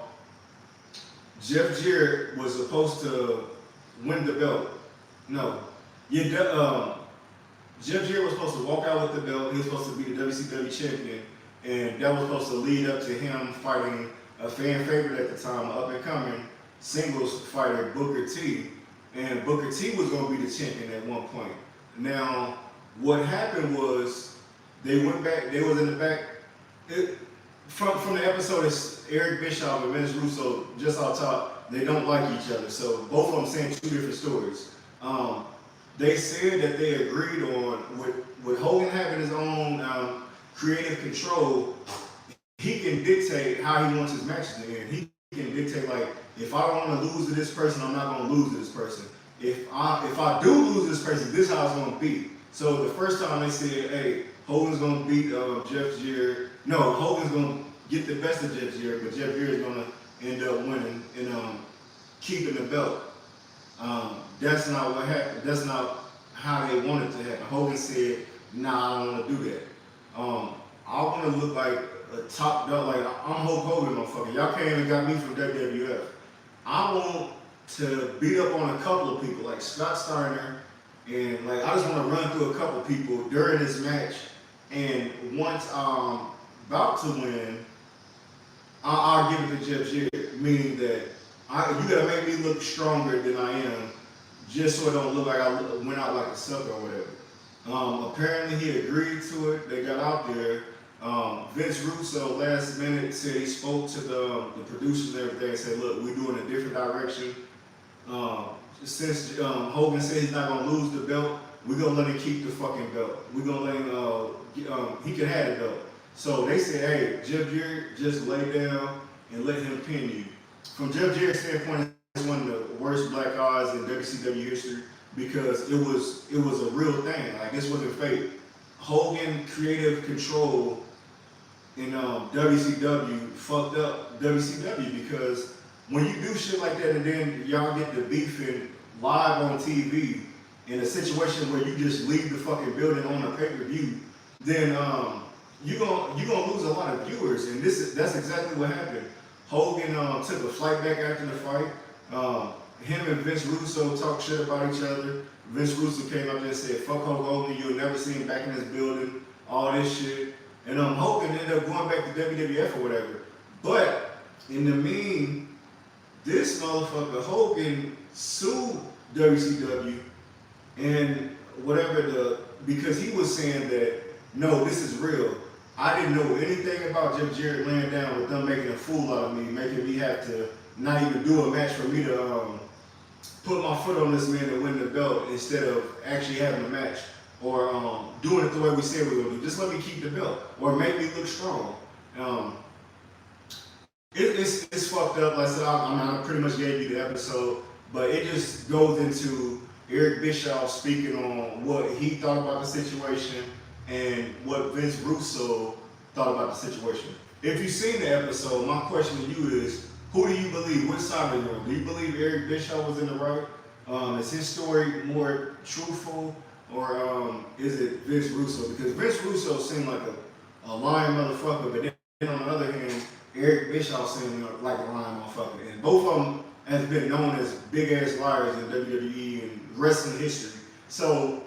Jeff Jarrett was supposed to win the belt. No, Jeff Jarrett was supposed to walk out with the belt. He was supposed to be the WCW champion, and that was supposed to lead up to him fighting a fan favorite at the time, an up-and-coming singles fighter, Booker T. And Booker T was going to be the champion at one point. Now, what happened was they went back. They was in the back. From the episode, it's Eric Bischoff and Vince Russo just off top. They don't like each other, so both of them saying two different stories. They said that they agreed on with Hogan having his own creative control. He can dictate how he wants his matches to end. He can dictate like, if I don't want to lose to this person, I'm not going to lose to this person. If I do lose to this person, this is how it's going to be. So the first time they said, hey, Hogan's going to beat Jeff Jarrett. No, Hogan's going to get the best of Jeff Jarrett, but Jeff Jarrett's going to end up winning and keeping the belt. That's not what happened. That's not how they wanted to happen. Hogan said, nah, I don't want to do that. I want to look like a top dog. Like, I'm Hulk Hogan, motherfucker. Y'all came and got me from WWF. I want to beat up on a couple of people, like Scott Steiner, and like I just want to run through a couple of people during this match. And once I'm about to win, I'll give it to Jeff Jarrett, meaning that you gotta make me look stronger than I am, just so it don't look like I went out like a sucker or whatever. Apparently he agreed to it. They got out there. Vince Russo last minute said he spoke to the producers and everything and said, look, we're doing a different direction. Since Hogan said he's not gonna lose the belt, we're gonna let him keep the fucking belt. We're gonna let him, he can have the belt. So they said, hey, Jeff Jarrett, just lay down and let him pin you. From Jeff Jarrett's standpoint, it's one of the worst black eyes in WCW history because it was a real thing. Like, this wasn't fake. Hogan creative control in WCW fucked up WCW because when you do shit like that and then y'all get the beefing live on TV in a situation where you just leave the fucking building on a pay-per-view, then you're gonna lose a lot of viewers, and that's exactly what happened. Hogan took a flight back after the fight. Him and Vince Russo talked shit about each other. Vince Russo came up there and said, fuck Hulk Hogan, you'll never see him back in this building, all this shit. And Hogan ended up going back to WWF or whatever. But in the mean, this motherfucker Hogan sued WCW and whatever because he was saying that, no, this is real. I didn't know anything about Jeff Jarrett laying down with them making a fool out of me, making me have to not even do a match for me to put my foot on this man and win the belt instead of actually having a match. or doing it the way we said we were going to do. Just let me keep the belt or make me look strong. It's fucked up. Like I said, I pretty much gave you the episode, but it just goes into Eric Bischoff speaking on what he thought about the situation and what Vince Russo thought about the situation. If you've seen the episode, my question to you is, who do you believe? Which side of the room? Do you believe Eric Bischoff was in the right? Is his story more truthful, or is it Vince Russo? Because Vince Russo seemed like a lying motherfucker, but then on the other hand, Eric Bischoff seemed like a lying motherfucker. And both of them have been known as big-ass liars in WWE and wrestling history. So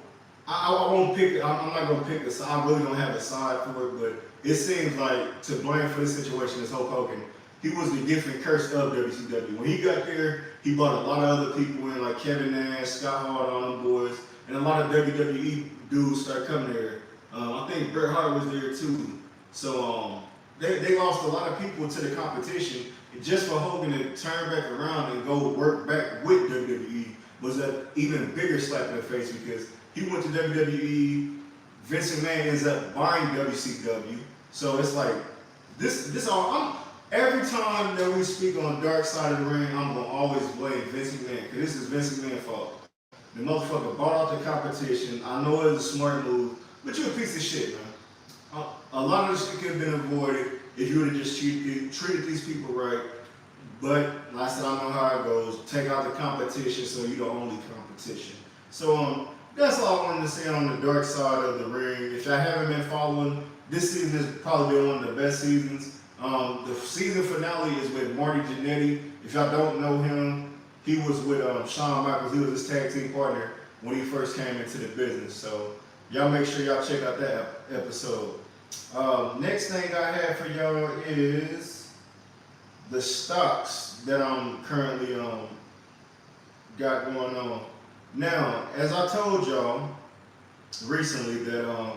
I won't pick, I'm not going to pick a side. I really don't have a side for it, but it seems like to blame for this situation is Hulk Hogan. He was the gift and curse of WCW. When he got there, he brought a lot of other people in, like Kevin Nash, Scott Hall, all them boys, and a lot of WWE dudes started coming there. I think Bret Hart was there too. So they lost a lot of people to the competition. Just for Hogan to turn back around and go work back with WWE was an even bigger slap in the face, because he went to WWE. Vince McMahon ends up buying WCW. So it's like this all. Every time that we speak on Dark Side of the Ring, I'm gonna always blame Vince McMahon, because this is Vince McMahon's fault. The motherfucker bought out the competition. I know it was a smart move, but you're a piece of shit, man. A lot of this shit could have been avoided if you would have just treated these people right. But like I said, I know how it goes. Take out the competition so you're the only competition. So that's all I wanted to say on the Dark Side of the Ring. If y'all haven't been following, this season has probably been one of the best seasons. The season finale is with Marty Jannetty. If y'all don't know him, he was with Shawn Michaels. He was his tag team partner when he first came into the business. So y'all make sure y'all check out that episode. Next thing I have for y'all is the stocks that I'm currently got going on. Now, as I told y'all recently that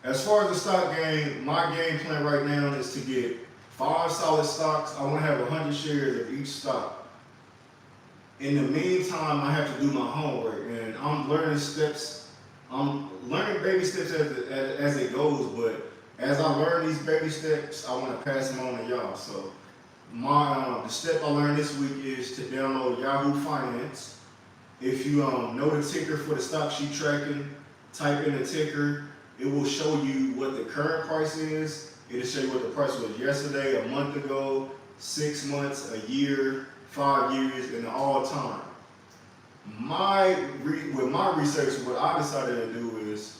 as far as the stock game, my game plan right now is to get 5 solid stocks. I want to have 100 shares of each stock. In the meantime, I have to do my homework, and I'm learning steps. I'm learning baby steps as it goes, but as I learn these baby steps, I want to pass them on to y'all. So the step I learned this week is to download Yahoo Finance. If you know the ticker for the stock sheet tracking, type in the ticker. It will show you what the current price is. It'll show you what the price was yesterday, a month ago, 6 months, a year, 5 years, and all time. With my research, what I decided to do is,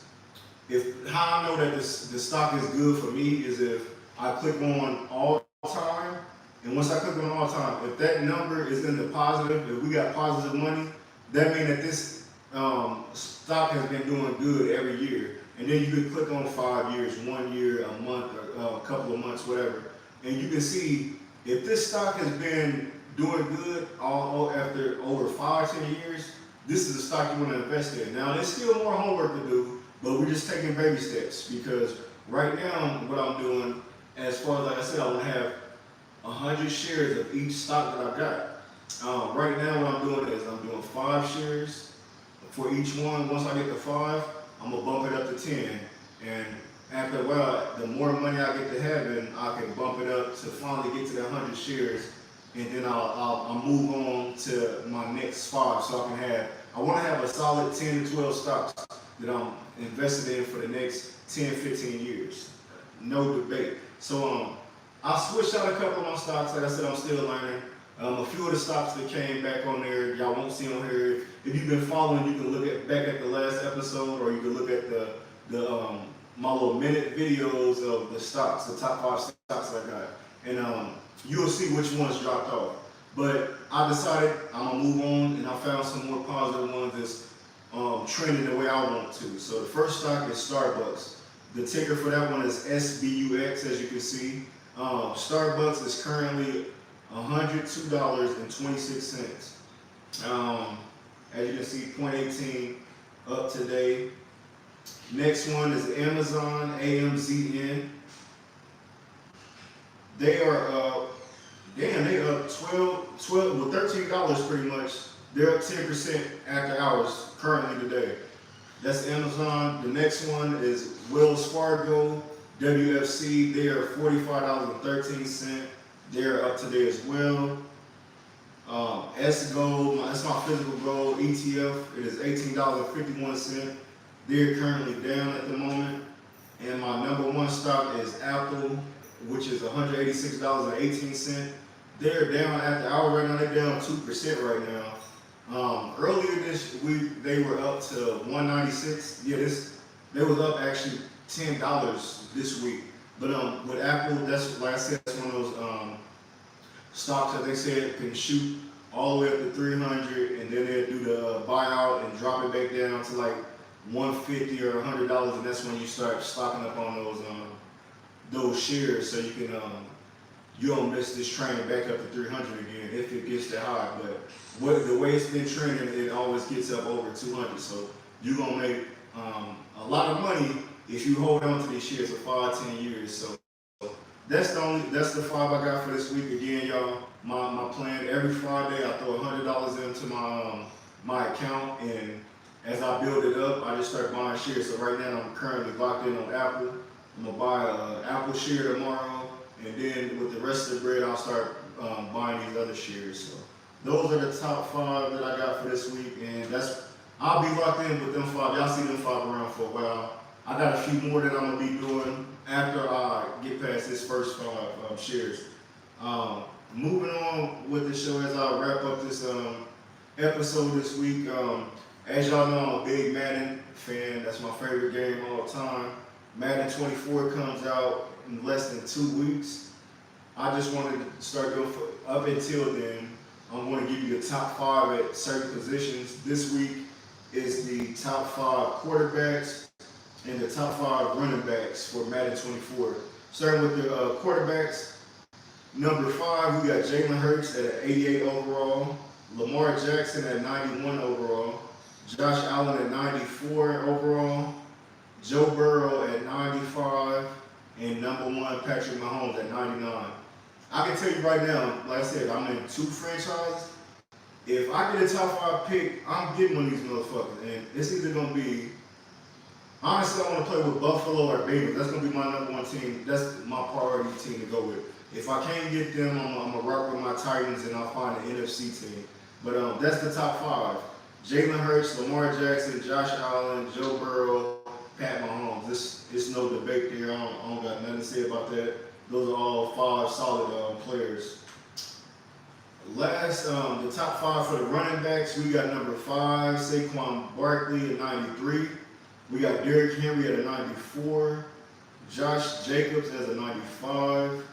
how I know that the stock is good for me is if I click on all time, and once I click on all time, if that number is in the positive, if we got positive money, that means that this stock has been doing good every year. And then you can click on 5 years, 1 year, a month, a couple of months, whatever. And you can see if this stock has been doing good all after over 5-10 years, this is the stock you want to invest in. Now, there's still more homework to do, but we're just taking baby steps, because right now, what I'm doing, as far as, like I said, I want to have 100 shares of each stock that I've got. Right now, what I'm doing is I'm doing 5 shares for each one. Once I get to 5, I'm gonna bump it up to 10, and after a while, the more money I get to having, I can bump it up to finally get to the 100 shares, and then I'll move on to my next 5. So I want to have a solid 10 to 12 stocks that I'm invested in for the next 10, 15 years. No debate. So I switched out a couple of my stocks. Like I said, I'm still learning. A few of the stocks that came back on there, y'all won't see on here. If you've been following, you can look back at the last episode, or you can look at my little minute videos of the stocks, the top 5 stocks I got, and you'll see which ones dropped off. But I decided I'm gonna move on, and I found some more positive ones that's trending the way I want to. So the first stock is Starbucks. The ticker for that one is SBUX, as you can see. Starbucks is currently $102.26. As you can see, 0.18 up today. Next one is Amazon, AMZN. They are up, they up $13 pretty much. They're up 10% after hours currently today. That's Amazon. The next one is Wells Fargo WFC. They are $45.13. They're up today as well. S Gold, that's my physical gold ETF. It is $18.51. They're currently down at the moment. And my number one stock is Apple, which is $186.18. They're down at the hour right now. They're down 2% right now. Earlier this week, they were up to 196. Yeah, they was up actually $10 this week. But with Apple, that's like I said, that's one of those stocks that they said can shoot all the way up to 300, and then they'll do the buyout and drop it back down to like 150 or $100, and that's when you start stocking up on those shares, so you can you don't miss this train back up to 300 again if it gets that high. But the way it's been trending, it always gets up over 200. So you're gonna make a lot of money if you hold on to these shares for 5-10 years. So that's the 5 I got for this week. Again, y'all, my plan every Friday I throw $100 into my account, and as I build it up, I just start buying shares. So right now I'm currently locked in on Apple. I'm gonna buy an Apple share tomorrow, and then with the rest of the bread, I'll start buying these other shares. So those are the top 5 that I got for this week, and I'll be locked in with them 5. Y'all see them 5 around for a while. I got a few more that I'm gonna be doing after I get past this first 5 shares. Moving on with the show as I wrap up this episode this week. As y'all know, I'm a big Madden fan. That's my favorite game of all time. Madden 24 comes out in less than 2 weeks. I just wanted to start doing up until then. I'm going to give you the top 5 at certain positions. This week is the top 5 quarterbacks and the top 5 running backs for Madden 24. Starting with the quarterbacks, number 5, we got Jalen Hurts at 88 overall, Lamar Jackson at 91 overall, Josh Allen at 94 overall, Joe Burrow at 95, and number 1, Patrick Mahomes at 99. I can tell you right now, like I said, I'm in 2 franchises. If I get a top 5 pick, I'm getting one of these motherfuckers, and it's either gonna be, honestly, I want to play with Buffalo or Bengals. That's going to be my number 1 team. That's my priority team to go with. If I can't get them, I'm going to rock with my Titans, and I'll find an NFC team. But that's the top 5. Jalen Hurts, Lamar Jackson, Josh Allen, Joe Burrow, Pat Mahomes. It's no debate there. I don't got nothing to say about that. Those are all 5 solid players. Last, the top 5 for the running backs, we got number 5, Saquon Barkley at 93. We got Derrick Henry at a 94, Josh Jacobs as a 95,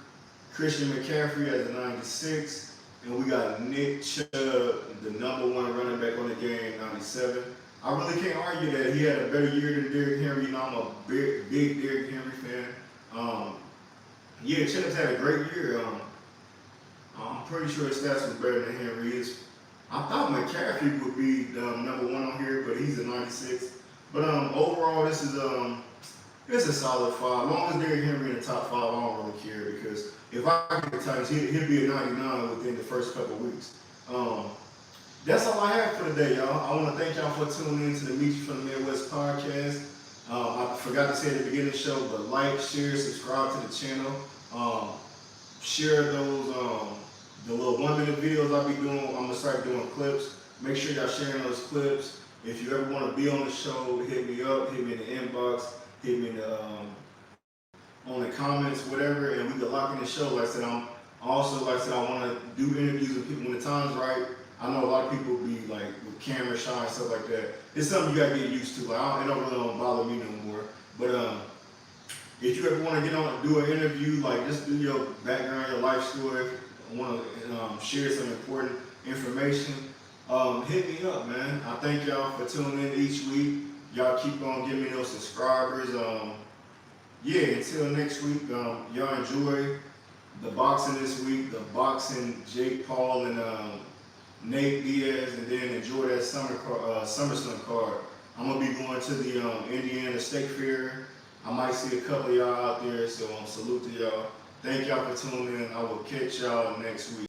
Christian McCaffrey as a 96, and we got Nick Chubb, the number 1 running back on the game, 97. I really can't argue that he had a better year than Derrick Henry. You know, I'm a big Derrick Henry fan. Yeah, Chubb's had a great year. I'm pretty sure his stats was better than Henry's. I thought McCaffrey would be the number 1 on here, but he's a 96. But overall, this is it's a solid 5. As long as Derrick Henry in the top 5, I don't really care, because if I get the Titans, he'll be a 99 within the first couple of weeks. That's all I have for today, y'all. I want to thank y'all for tuning in to the Meet You from the Midwest podcast. I forgot to say at the beginning of the show, but like, share, subscribe to the channel. Share those the little 1-minute videos I'll be doing. I'm gonna start doing clips. Make sure y'all sharing those clips. If you ever want to be on the show, hit me up, hit me in the inbox, hit me in the, on the comments, whatever, and we can lock in the show. Like I said, I want to do interviews with people when the time's right. I know a lot of people be like with camera shy and stuff like that. It's something you gotta get used to. Like, it don't bother me no more. But if you ever want to get on, do an interview, like just do your background, your life story, want to share some important information. Hit me up, man. I thank y'all for tuning in each week. Y'all keep on giving me those subscribers. Yeah, until next week, y'all enjoy the boxing this week, the boxing Jake Paul and Nate Diaz, and then enjoy that Summerslam card. I'm going to be going to the Indiana State Fair. I might see a couple of y'all out there, so salute to y'all. Thank y'all for tuning in. I will catch y'all next week.